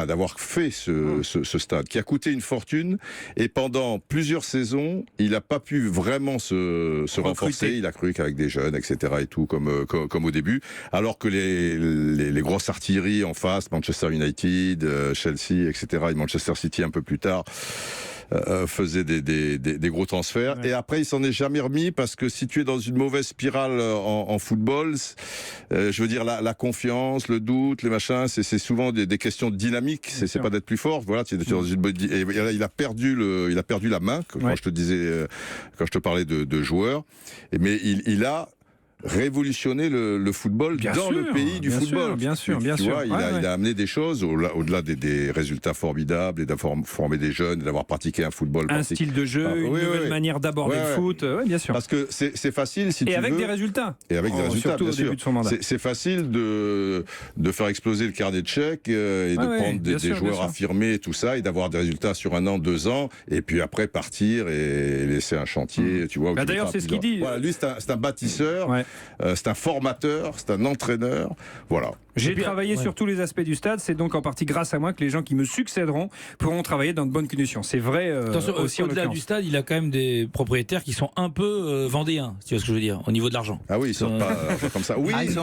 d'avoir fait ce stade qui a coûté une fortune, et pendant plusieurs saisons, il n'a pas pu vraiment se renforcer. Il a cru qu'avec des jeunes, etc. et tout, comme au début, alors que les grosses artilleries en face, Manchester United, Chelsea, etc. et Manchester City un peu plus tard, faisait des gros transferts. Et après, il s'en est jamais remis, parce que si tu es dans une mauvaise spirale en football, je veux dire, la confiance, le doute, les machins, c'est souvent des questions de dynamique. C'est pas d'être plus fort. Voilà, tu es dans une bonne. Et là, il a perdu la main quand je te disais, quand je te parlais de joueurs. Mais il a révolutionner le football le pays du football. Bien sûr. Il a amené des choses au-delà des résultats formidables, et d'avoir formé des jeunes, et d'avoir pratiqué un football. Un style de jeu, une nouvelle manière d'aborder le foot. Oui, bien sûr. Parce que c'est facile si tu veux. Et avec des résultats. Et avec des résultats, surtout bien au début de son mandat. C'est facile de faire exploser le carnet de chèques et de prendre des joueurs affirmés et tout ça, et d'avoir des résultats sur 1 an, 2 ans, et puis après partir et laisser un chantier. Tu vois. D'ailleurs, c'est ce qu'il dit. Voilà, lui, c'est un bâtisseur. C'est un formateur, c'est un entraîneur, voilà. J'ai travaillé sur tous les aspects du stade, c'est donc en partie grâce à moi que les gens qui me succéderont pourront travailler dans de bonnes conditions. C'est vrai aussi au-delà du stade, il a quand même des propriétaires qui sont un peu vendéens, si tu vois ce que je veux dire, au niveau de l'argent. Ah oui, ils sont pas comme ça. Oui, ils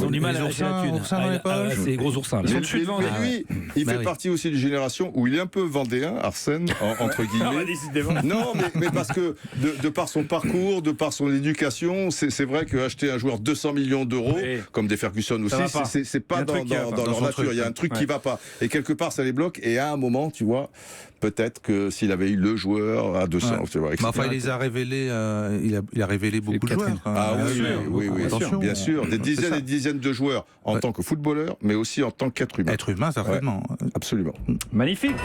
ont du mal à lâcher la thune. C'est les gros oursins. Mais lui, il fait partie aussi d'une génération où il est un peu vendéen, Arsène, entre guillemets. Non, mais parce que de par son parcours, de par son éducation, c'est vrai qu'acheter un joueur 200 millions d'euros, comme des Ferguson aussi, c'est pas dans leur nature. Il y a un truc qui va pas. Et quelque part, ça les bloque. Et à un moment, tu vois, peut-être que s'il avait eu le joueur à 200, tu vois, enfin, il les a révélés. Il a révélé beaucoup de joueurs. Ah oui, bien sûr. Des dizaines et des dizaines de joueurs en tant que footballeur, mais aussi en tant qu'être humain. Être humain, certainement. Absolument. Magnifique.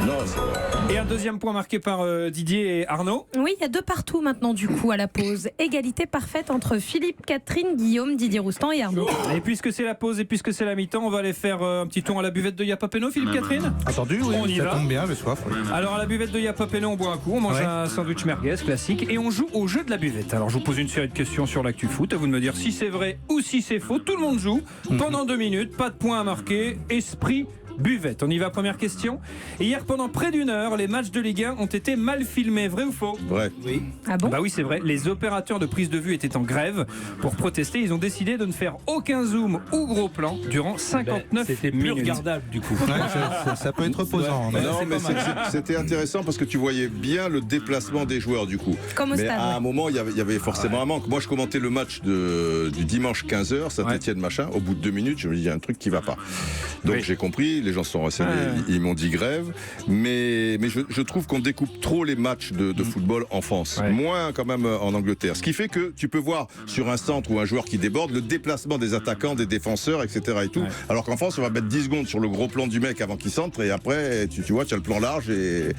Et un deuxième point marqué par Didier et Arnaud. Oui, il y a 2 partout maintenant du coup à la pause. Égalité parfaite entre Philippe, Catherine, Guillaume, Didier Roustan et Arnaud. Et puisque c'est la pause et puisque c'est la mi-temps, on va aller faire un petit tour à la buvette de Yapapeno, Philippe, Catherine. Attendu, oui, on y va. Tombe bien, j'ai soif. Alors à la buvette de Yapapeno, on boit un coup, on mange un sandwich merguez classique et on joue au jeu de la buvette. Alors je vous pose une série de questions sur l'actu foot, à vous de me dire si c'est vrai ou si c'est faux. Tout le monde joue pendant 2 minutes, pas de points à marquer, esprit buvette. On y va, première question. Et hier, pendant près d'1 heure, les matchs de Ligue 1 ont été mal filmés. Vrai ou faux? Vrai. Oui. Ah bon? Bah oui, c'est vrai. Les opérateurs de prise de vue étaient en grève pour protester. Ils ont décidé de ne faire aucun zoom ou gros plan durant 59 minutes. C'était plus regardable du coup. Ça peut être reposant. Non, mais c'était intéressant parce que tu voyais bien le déplacement des joueurs du coup. Comme au mais stade, à un moment, il y avait forcément un manque. Moi, je commentais le match du dimanche 15h, Saint-Etienne machin. Au bout de 2 minutes, je me dis, il y a un truc qui va pas. Donc j'ai compris. Les gens sont renseignés, ils m'ont dit grève, mais je trouve qu'on découpe trop les matchs de football en France, moins quand même en Angleterre. Ce qui fait que tu peux voir sur un centre ou un joueur qui déborde le déplacement des attaquants, des défenseurs, etc. et tout. Alors qu'en France, on va mettre 10 secondes sur le gros plan du mec avant qu'il centre, et après, tu vois, tu as le plan large. Et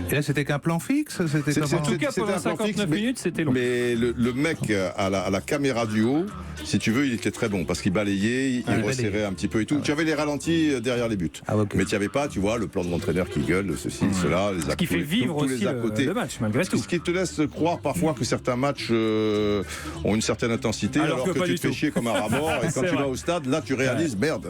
là, c'était qu'un plan fixe. En tout cas, pendant 59 minutes, c'était long. Mais le mec à la caméra du haut, si tu veux, il était très bon parce qu'il balayait, il resserrait un petit peu et tout. Tu avais les ralentis derrière les buts. Mais tu n'avais pas, tu vois, le plan de l'entraîneur qui gueule, ceci, cela, les ce qui fait vivre tous aussi les à côté. le match, malgré tout. Ce qui te laisse croire parfois que certains matchs ont une certaine intensité, alors que tu te fais chier comme un rat mort, et quand tu vas au stade, là, tu réalises, merde.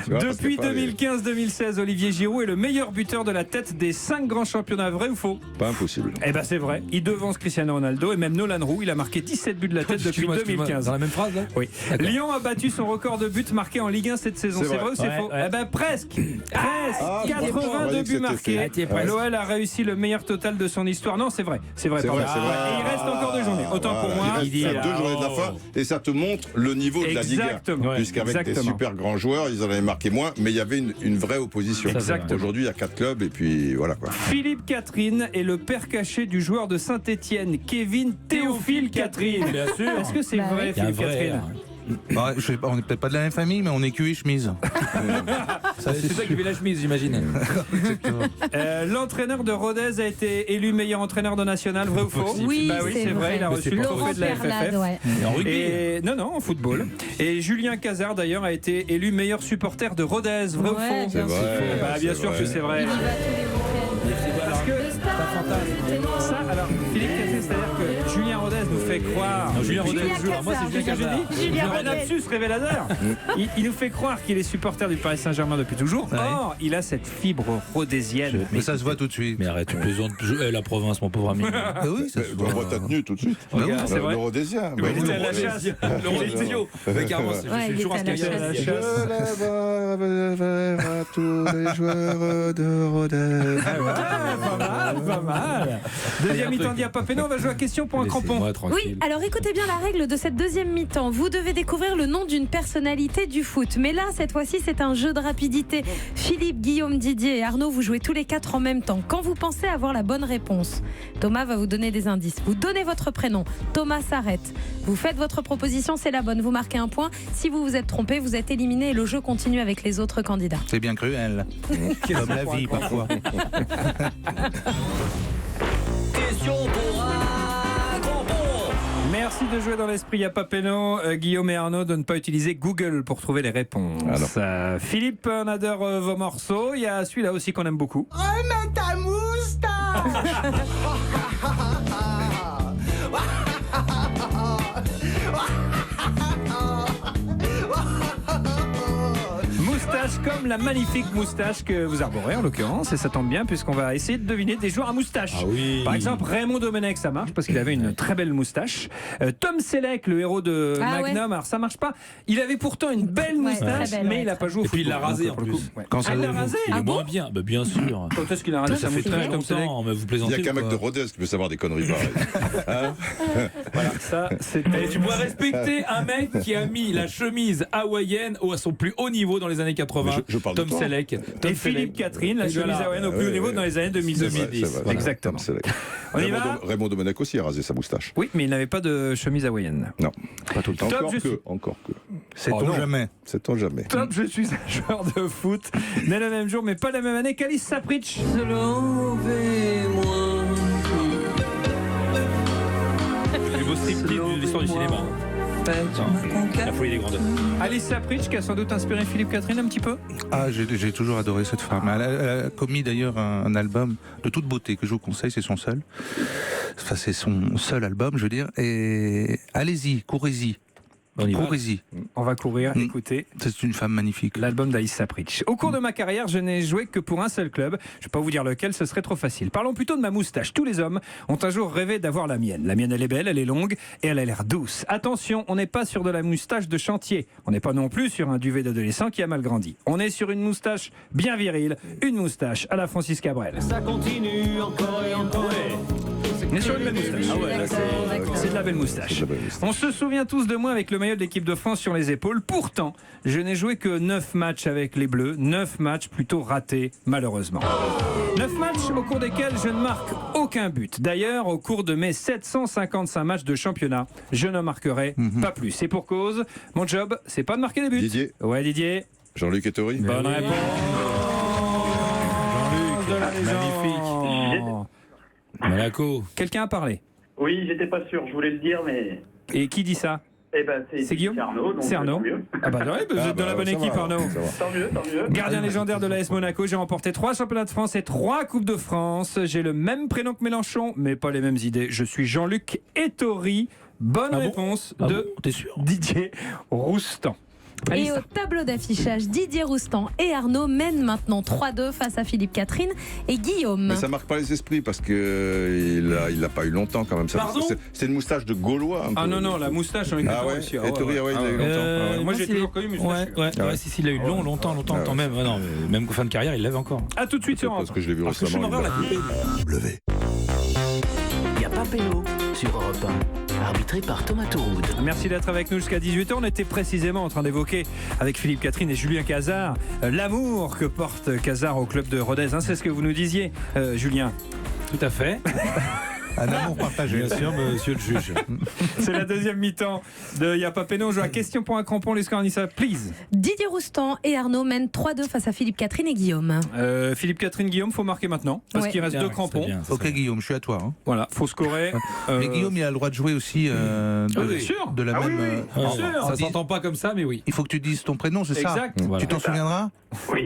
Depuis 2015-2016, Olivier Giroud est le meilleur buteur de la tête des 5 grands championnats. Vrai ou faux? Pas impossible. Eh ben c'est vrai. Il devance Cristiano Ronaldo et même Nolan Roux. Il a marqué 17 buts de la tête depuis 2015. Dans la même phrase, là? Oui. Lyon a battu son record de buts marqués en Ligue 1 cette saison. C'est vrai ou c'est faux? Eh ben presque. Presque. 82 buts marqués. L'OL a réussi le meilleur total de son histoire. Non, c'est vrai. C'est vrai. C'est vrai. Et il reste encore 2 journées. Autant pour moi. Il reste 2 journées de la fin et ça te montre le niveau de la Ligue 1. Puisqu'avec des super grands joueurs, ils en avaient marqué moins, mais il y avait une vraie opposition. Aujourd'hui, il y a 4 clubs et puis voilà quoi. Philippe Catherine est le père caché du joueur de Saint-Etienne, Kevin Théophile Catherine. Bien sûr. Est-ce que c'est vrai, Philippe Catherine? Bah, on n'est peut-être pas de la même famille, mais on est cul et chemise. C'est toi qui fais la chemise, j'imagine. L'entraîneur de Rodez a été élu meilleur entraîneur de National, vrai ou faux? Oui, c'est vrai. Il a reçu le trophée de la FFF. Et en rugby. Non, en football. Et Julien Cazard, d'ailleurs, a été élu meilleur supporter de Rodez, vrai ou faux? C'est vrai. Bien sûr que c'est vrai. Parce que ça, alors Philippe Catherine, c'est-à-dire que Julien Rodez nous fait croire. Non, Julien Rodez, moi c'est Julien Cazard. Un lapsus révélateur. Il nous fait croire qu'il est supporter du Paris Saint-Germain depuis toujours. Or, il a cette fibre rodésienne. Mais ça se voit tout de suite. Mais arrête, tu plaisantes. La province, mon pauvre ami. Oui, ça se voit. On voit ta tenue tout de suite. C'est vrai. Le rodésien. Il était à la chasse. Le rodésio. Mais carrément, je suis toujours un Je à tous les joueurs de Rodez. Pas mal. Deuxième mi-temps d'Iapapeno, on va jouer à question pour un crampon. Oui, alors écoutez bien la règle de cette deuxième mi-temps. Vous devez découvrir le nom d'une personnalité du foot. Mais là, cette fois-ci, c'est un jeu de rapidité. Philippe, Guillaume, Didier et Arnaud, vous jouez tous les 4 en même temps. Quand vous pensez avoir la bonne réponse, Thomas va vous donner des indices. Vous donnez votre prénom. Thomas s'arrête. Vous faites votre proposition, c'est la bonne. Vous marquez un point. Si vous vous êtes trompé, vous êtes éliminé et le jeu continue avec les autres candidats. C'est bien cruel. Comme la vie, parfois. Question pour un crampon. Merci de jouer dans l'esprit Iapapeno. Guillaume et Arnaud, de ne pas utiliser Google pour trouver les réponses. Philippe, on adore vos morceaux. Il y a celui-là aussi qu'on aime beaucoup. Remets ta moustache. Moustache comme la magnifique moustache que vous arborez en l'occurrence, et ça tombe bien puisqu'on va essayer de deviner des joueurs à moustache. Par exemple Raymond Domenech, ça marche parce qu'il avait une très belle moustache. Tom Selleck, le héros de Magnum, alors ça marche pas. Il avait pourtant une belle moustache, mais il n'a pas joué au football. Et puis il l'a rasé en plus. Quand ça l'a rasé. Il est moins bien, bien sûr. Quand est-ce qu'il a rasé ça fait très longtemps, mais vous Il plaisantez. n'y a qu'un mec de Rodez qui peut savoir des conneries pareilles. Voilà, ça c'était. Tu pourrais respecter un mec qui a mis la chemise hawaïenne à son plus haut niveau dans les années 80. Je parle de Tom toi. Selleck. Et Philippe Catherine, la chemise hawaïenne au plus haut niveau dans les années 2010. Exactement. On y va. Raymond Domenech aussi a rasé sa moustache. Oui, mais il n'avait pas de chemise hawaïenne. Non, pas tout le temps. Top, Encore que. Sait-on jamais. Sait-on jamais. Top, je suis un joueur de foot, né le même jour mais pas la même année qu'Alice Sapritch. Le plus beau striptease de l'histoire du cinéma. La folie des grandeurs. Alice Sapritch qui a sans doute inspiré Philippe Catherine un petit peu. Ah, j'ai toujours adoré cette femme. Elle a commis d'ailleurs un album de toute beauté que je vous conseille, c'est son seul. Enfin, c'est son seul album, je veux dire. Et allez-y, courez-y. Courez-y. On va courir, écoutez. C'est une femme magnifique. L'album d'Alice Sapritch. Au cours de ma carrière, je n'ai joué que pour un seul club. Je ne vais pas vous dire lequel, ce serait trop facile. Parlons plutôt de ma moustache. Tous les hommes ont un jour rêvé d'avoir la mienne. La mienne, elle est belle, elle est longue et elle a l'air douce. Attention, on n'est pas sur de la moustache de chantier. On n'est pas non plus sur un duvet d'adolescent qui a mal grandi. On est sur une moustache bien virile, une moustache à la Francis Cabrel. Ça continue encore et encore. On est sur une belle moustache. Ah ouais, là, c'est de la belle moustache. On se souvient tous de moi avec le maillot de l'équipe de France sur les épaules. Pourtant, je n'ai joué que 9 matchs avec les Bleus. 9 matchs plutôt ratés, malheureusement. 9 matchs au cours desquels je ne marque aucun but. D'ailleurs, au cours de mes 755 matchs de championnat, je ne marquerai pas plus. Et pour cause, mon job, c'est pas de marquer des buts. Didier. Ouais, Didier. Jean-Luc Ettori. Bonne réponse. Jean-Luc, magnifique. Monaco. Quelqu'un a parlé? Oui, j'étais pas sûr, je voulais le dire, mais. Et qui dit ça? Eh ben, c'est Guillaume. Arnaud. C'est Arnaud. Tant mieux. Ah bah ouais, vous êtes dans la bonne équipe, Arnaud. Tant mieux, tant mieux. Gardien légendaire de l'AS Monaco, j'ai remporté 3 championnats de France et 3 Coupes de France. J'ai le même prénom que Mélenchon, mais pas les mêmes idées. Je suis Jean-Luc Ettori. Bonne réponse de T'es sûr? Didier Roustan. Et au tableau d'affichage, Didier Roustan et Arnaud mènent maintenant 3-2 face à Philippe Catherine et Guillaume. Mais ça marque pas les esprits parce qu'il l'a pas eu longtemps quand même. C'est une moustache de Gaulois. Un peu. Non, la moustache, on est aussi. Et Tori, il a eu longtemps. Moi, j'ai toujours connu moustache. Si, il a eu longtemps même. Même fin de carrière, il l'avait encore. A tout de suite sur parce que je l'ai vu récemment. Il n'y a pas Pélo sur Europe 1, arbitré par Thomas Touroud. Merci d'être avec nous jusqu'à 18h. On était précisément en train d'évoquer avec Philippe Catherine et Julien Cazard l'amour que porte Cazard au club de Rodez. C'est ce que vous nous disiez, Julien. Tout à fait. Un amour partagé. Bien sûr, monsieur le juge. C'est la deuxième mi-temps de Y'a pas péno. On joue à question pour un crampon. Les scores, Anissa, please. Didier Roustan et Arnaud mènent 3-2 face à Philippe Catherine et Guillaume. Philippe Catherine, Guillaume, faut marquer maintenant parce qu'il reste 2 crampons. Ok, Guillaume, je suis à toi. Voilà, faut scorer. Mais Guillaume, il a le droit de jouer aussi de la même. Ça s'entend pas comme ça, mais oui. Il faut que tu dises ton prénom, c'est ça? Exact. Tu t'en souviendras? Oui.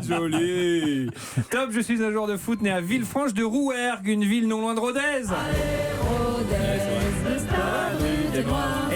Joli. Top, je suis un joueur de foot né à Villefranche de Rouergue, une ville non loin de Rodez.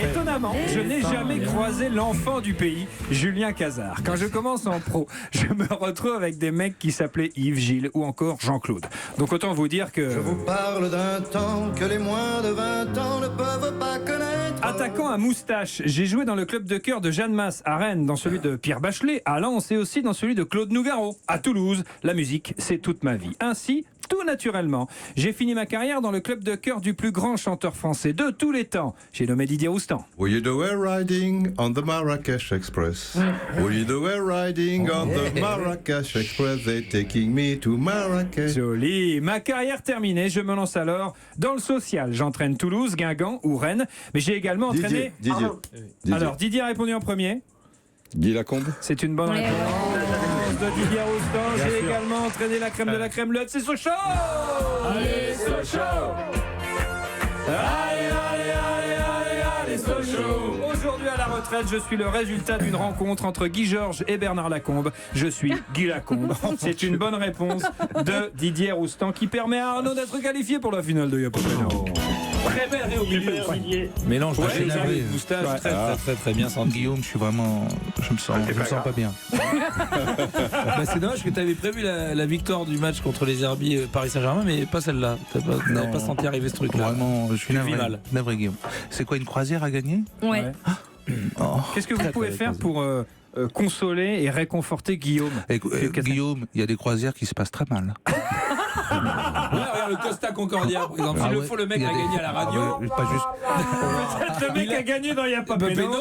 Étonnamment, je n'ai jamais croisé l'enfant du pays, Julien Cazard. Quand je commence en pro, je me retrouve avec des mecs qui s'appelaient Yves, Gilles ou encore Jean-Claude. Donc autant vous dire que... Je vous parle d'un temps que les moins de 20 ans ne peuvent pas connaître. Attaquant à moustache, j'ai joué dans le club de cœur de Jeanne Masse à Rennes, dans celui de Pierre Bachelet à Lens et aussi dans celui de Claude Nougaro à Toulouse. La musique, c'est toute ma vie. Ainsi, tout naturellement, j'ai fini ma carrière dans le club de cœur du plus grand chanteur français de tous les temps. J'ai nommé Didier Roustan. We were riding on the Marrakech Express. We were riding on the Marrakech Express. They taking me to Marrakech. Joli. Ma carrière terminée, je me lance alors dans le social. J'entraîne Toulouse, Guingamp ou Rennes, mais j'ai également entraîné... Didier. Alors, Didier a répondu en premier. Guy Lacombe. C'est une bonne réponse de Didier Roustan. J'ai également entraîné la crème de la crème, le FC Sochaux. Allez, Sochaux. Allez, Sochaux. Aujourd'hui à la retraite, je suis le résultat d'une rencontre entre Guy Georges et Bernard Lacombe. Je suis Guy Lacombe. C'est une bonne réponse de Didier Roustan qui permet à Arnaud d'être qualifié pour la finale de Y'a pas péno. Très belle et au milieu. Mélange de généreux, moustache, très bien senti. Guillaume, je me sens pas bien. C'est dommage que tu avais prévu la victoire du match contre les Herbiers Paris Saint-Germain, mais pas celle-là. Tu n'avais pas senti arriver ce truc-là. Vraiment, je suis navré, Guillaume. C'est quoi, une croisière à gagner? Ouais. Qu'est-ce que vous pouvez faire pour consoler et réconforter Guillaume? Guillaume, il y a des croisières qui se passent très mal. Regarde le Costa Concordia, par exemple. S'il le faut, le mec a gagné à la radio. Pas juste. Peut-être le mec a gagné dans Y'a pas péno.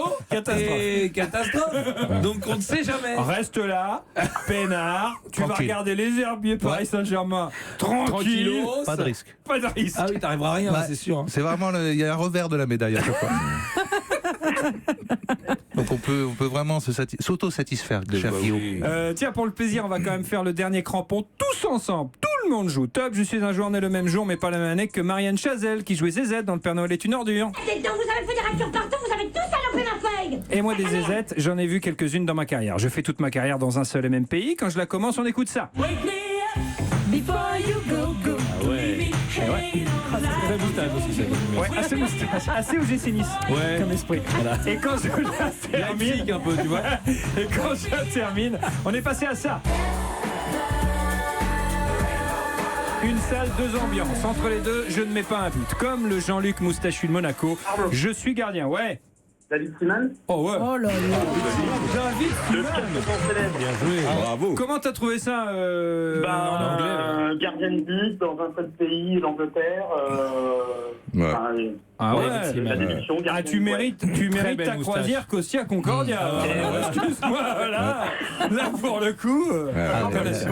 Catastrophe. Donc on ne sait jamais. Reste là, peinard. Tu vas regarder les Herbiers Paris Saint-Germain. Tranquille. Pas de risque. Pas de risque. Ah oui, t'arriveras à rien, c'est sûr. C'est vraiment, il y a un revers de la médaille à chaque fois. Donc on peut vraiment s'auto-satisfaire, cher Guillaume. Tiens, pour le plaisir, on va quand même faire le dernier crampon tous ensemble. Tout le monde joue. Top, je suis un joueur né le même jour, mais pas la même année que Marianne Chazelle qui jouait ZZ dans Le Père Noël est une ordure. Donc vous avez fait des ractures partout, vous avez tous salopé ma feuille. Et moi, des ZZ, j'en ai vu quelques-unes dans ma carrière. Je fais toute ma carrière dans un seul et même pays. Quand je la commence, on écoute ça. Wake me up before you go. Ah ouais. Très moustache aussi, ça. Ouais, assez moustache, assez OGC Nice comme esprit. Voilà. Et quand je la termine, un peu, tu vois. Et quand je termine, on est passé à ça. Une salle, 2 ambiances. Entre les deux, je ne mets pas un but. Comme le Jean-Luc Moustachu de Monaco, je suis gardien. Ouais. David Seaman. Oh ouais. Oh là là. David Seaman. Bien joué. Bravo. Comment t'as trouvé ça en anglais? Gardien de but dans un seul pays, l'Angleterre. Ah ouais. Tu mérites ta croisière qu'aussi à Concordia. Excuse-moi, là pour le coup.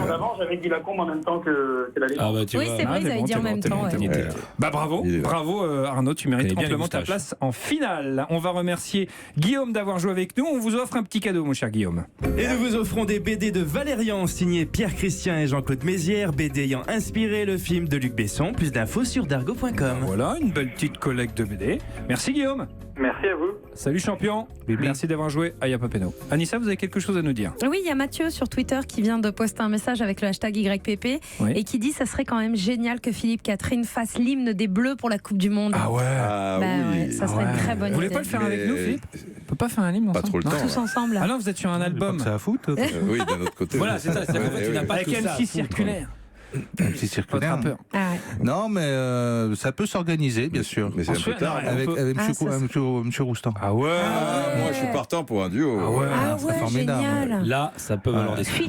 D'avant, j'avais Guy Lacombe en même temps que la Ligue. Oui, c'est vrai, ils avaient dit en même temps. Bah bravo Arnaud, tu mérites amplement ta place en finale. On va remercier Guillaume d'avoir joué avec nous. On vous offre un petit cadeau, mon cher Guillaume. Et nous vous offrons des BD de Valérian signés Pierre Christian et Jean-Claude Mézières, BD ayant inspiré le film de Luc Besson. Plus d'infos sur dargo.com. Voilà, une belle petite collecte de BD. Merci Guillaume. Merci à vous. Salut champion. Merci d'avoir joué à Yapapeno. Anissa, vous avez quelque chose à nous dire? Oui, il y a Mathieu sur Twitter qui vient de poster un message avec le hashtag YPP et qui dit ça serait quand même génial que Philippe Catherine fasse l'hymne des Bleus pour la Coupe du Monde. Ah ouais. Ouais, ça serait une très bonne idée. Vous voulez pas le faire avec nous, Philippe? On peut pas faire un hymne ensemble? Pas trop le temps. Tous ensemble. Ah non, vous êtes sur un album. C'est à foot. Oui, d'un autre côté. Voilà, c'est ça. C'est qu'en fait, tu n'as pas avec que ça. MC circulaire. Un petit circulaire. Non, mais ça peut s'organiser, bien sûr. Mais c'est un peu tard. Avec monsieur Roustan. Ah ouais. Moi, je suis partant pour un duo. Ah ouais. C'est formidable. Génial. Là, ça peut valoir des sous.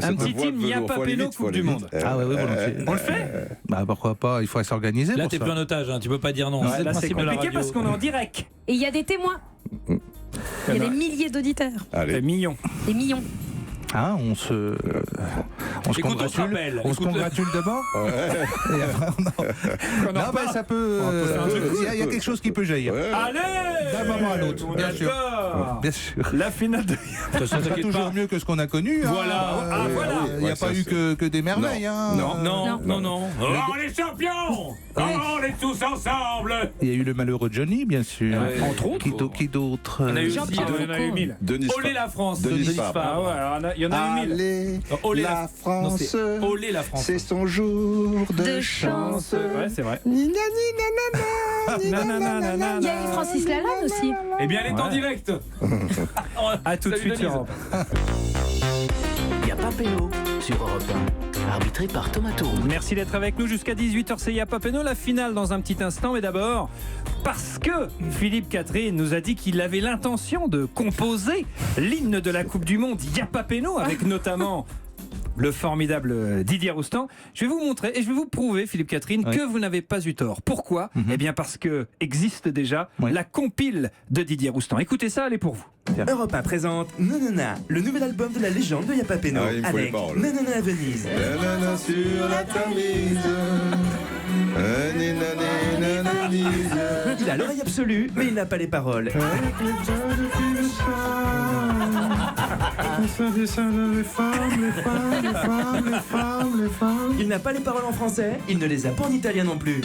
Un petit team, Yapapeno Coupe du Monde. Ah ouais, volontiers. On le fait? Bah pourquoi pas, il faudrait s'organiser. Là, pour t'es ça. plus en otage, hein. Tu peux pas dire non. Là, c'est compliqué parce qu'on est en direct. Et il y a des témoins. Il y a des milliers d'auditeurs. Allez. Des millions. Des millions. Hein, on se congratule d'abord. Non, ben ça peut. Il y a quelque chose qui peut jaillir. Allez, d'un moment à l'autre. Bien sûr. Bien sûr. La finale de. Ça sera toujours mieux que ce qu'on a connu. Voilà. Il n'y a pas eu que des merveilles. Non. Oh les champions! Oh, on est tous ensemble! Il y a eu le malheureux Johnny, bien sûr. Entre autres. Qui d'autre? On a eu Il y en a eu 1000. Olé la France. Denis Fabre. Ah ouais, alors, il y en a eu 1000. Allez, Olé la France. Olé la France. C'est son jour de chance. Ouais, c'est vrai. Il y a eu Francis Lalanne aussi. Eh bien, elle est en direct. À tout de suite sur Europe. Yapapeno sur Europe 1. Arbitré par Thomas Tourou. Merci d'être avec nous jusqu'à 18h, c'est Yapapeno, la finale dans un petit instant. Mais d'abord, parce que Philippe Catherine nous a dit qu'il avait l'intention de composer l'hymne de la Coupe du Monde Yapapeno, avec notamment le formidable Didier Roustan. Je vais vous montrer et je vais vous prouver, Philippe Catherine, que vous n'avez pas eu tort. Pourquoi? Eh bien parce que existe déjà la compile de Didier Roustan. Écoutez ça, elle est pour vous. Europe 1 présente Nanana, le nouvel album de la légende de Yapapeno, avec Nanana à Venise. Nanana sur la tamise. Il a l'oreille absolue, mais il n'a pas les paroles. Il n'a pas les paroles en français, il ne les a pas en italien non plus.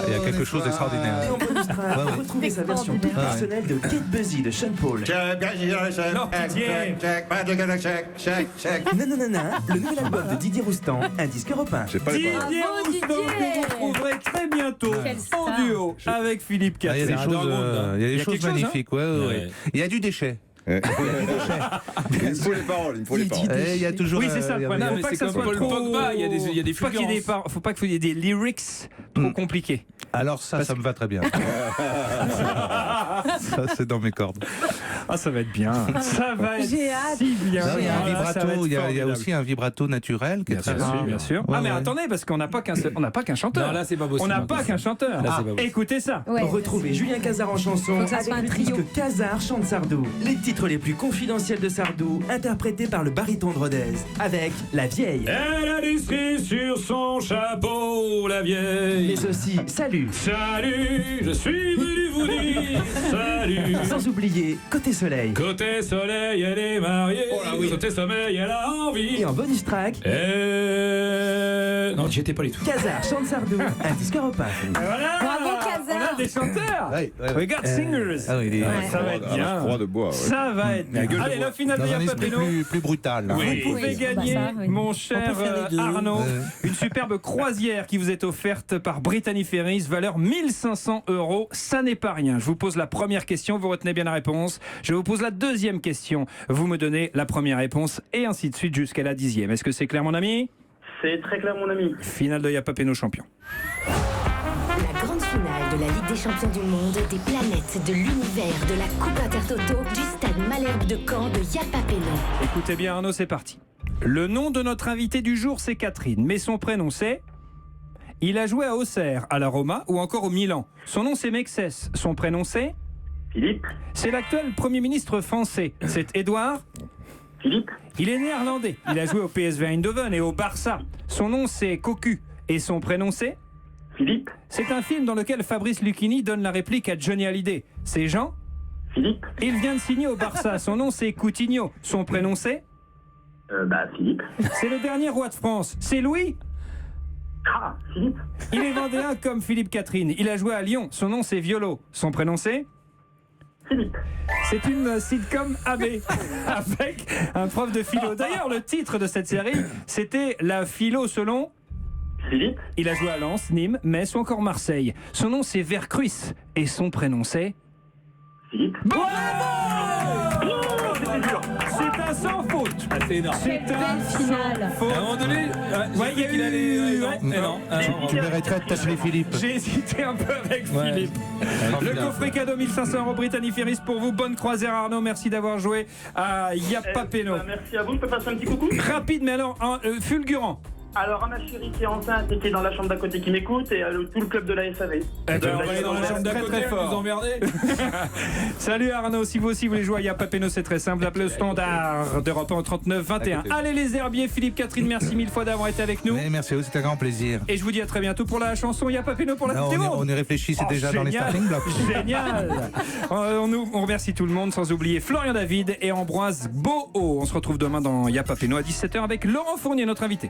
Il y a quelque chose d'extraordinaire. Et en bonus track, retrouvez sa version toute personnelle de Kate Buzzy de Sean Paul. Nanana, le nouvel album de Didier Roustan, un disque Europe 1. Didier Roustan, que vous retrouverez très bientôt en duo avec Philippe Catherine. Il y a des choses magnifiques. Il y a du déchet. Il me faut les paroles, Il y a toujours. Oui, c'est ça. Il ne faut pas que ça soit Paul trop. Pogba, il y a des fulgurances. Faut pas qu'il y ait des lyrics trop compliqués. Alors ça me va très bien. Ça, c'est dans mes cordes. Ah, ça va être bien. Ça va être si bien. Il y a un vibrato. Il y a aussi un vibrato naturel. Bien sûr. Ah, mais attendez, parce qu'on n'a pas qu'un chanteur. Non, là, c'est pas possible. On n'a pas qu'un chanteur. Écoutez ça. Retrouvez Julien Cazard en chanson avec le disque Cazard chante Sardou. Les titres les plus confidentiels de Sardou, interprétés par le baryton de Rodez, avec La Vieille. Elle a l'esprit sur son chapeau, la vieille. Mais aussi Salut. Salut, je suis venu vous dire salut. Sans oublier Côté Soleil. Côté soleil, elle est mariée. Côté sommeil, elle a envie. Et en bonus track, non, j'y étais pas du tout. Cazard chante Sardou, un disque Europe 1. Voilà. Bravo Cazard. On a des chanteurs. We got singers. Ça va être bien. Froid de bois. Ça va être bien. Allez, la finale de Yapapeno. Plus brutal. Vous pouvez gagner, mon cher Arnaud, une superbe croisière qui vous est offerte par Brittany Ferries, valeur 1500 €. Ça n'est pas rien. Je vous pose la première question, vous retenez bien la réponse. Je vous pose la deuxième question, vous me donnez la première réponse, et ainsi de suite jusqu'à la 10e. Est-ce que c'est clair, mon ami? C'est très clair, mon ami. Finale de Yapapeno champion. La grande finale de la Ligue des champions du monde, des planètes, de l'univers, de la Coupe Intertoto, du stade Malherbe de Caen de Yapapeno. Écoutez bien Arnaud, c'est parti. Le nom de notre invité du jour, c'est Catherine, mais son prénom c'est... Il a joué à Auxerre, à la Roma ou encore au Milan. Son nom c'est Mexès, son prénom c'est... Philippe. C'est l'actuel Premier ministre français, c'est Édouard... Philippe. Il est néerlandais, il a joué au PSV Eindhoven et au Barça. Son nom c'est Cocu et son prénom c'est... Philippe. C'est un film dans lequel Fabrice Lucchini donne la réplique à Johnny Hallyday. C'est Jean... Philippe. Il vient de signer au Barça, son nom c'est Coutinho, son prénom c'est... Philippe. C'est le dernier roi de France. C'est Louis? Ah, Philippe. Il est vendéen comme Philippe Catherine. Il a joué à Lyon. Son nom, c'est Violo. Son prénom, c'est? Philippe. C'est une sitcom AB avec un prof de philo. D'ailleurs, le titre de cette série, c'était La philo selon Philippe. Il a joué à Lens, Nîmes, Metz ou encore Marseille. Son nom, c'est Vercruis. Et son prénom, c'est? Philippe. Bravo! C'est un sans faute. C'est énorme. Quelle belle finale. Faute. À un moment donné, il y a eu... Tu mériterais de t'appeler Philippe. J'ai hésité un peu avec Philippe. Le coffret cadeau 1500 € Brittany Ferries pour vous. Bonne croisière Arnaud, merci d'avoir joué à Yapapeno. Merci à vous, je peux passer un petit coucou? Rapide mais alors fulgurant. Alors, à ma chérie qui est enceinte et qui est dans la chambre d'à côté qui m'écoute, et à tout le club de la SAV. On va aller dans la chambre d'à côté, vous emmerder. Salut Arnaud, si vous aussi voulez jouer à Yapapeno, c'est très simple. Appelez au standard d'Europe 1 au 39 21. Allez les herbiers, Philippe Catherine, merci mille fois d'avoir été avec nous. Merci à vous, c'était un grand plaisir. Et je vous dis à très bientôt pour la chanson Yapapeno pour la Coupe du Monde. On y réfléchit, c'est déjà dans les starting blocks. Génial. On remercie tout le monde, sans oublier Florian David et Ambroise Boho. On se retrouve demain dans Yapapeno à 17h avec Laurent Fournier, notre invité.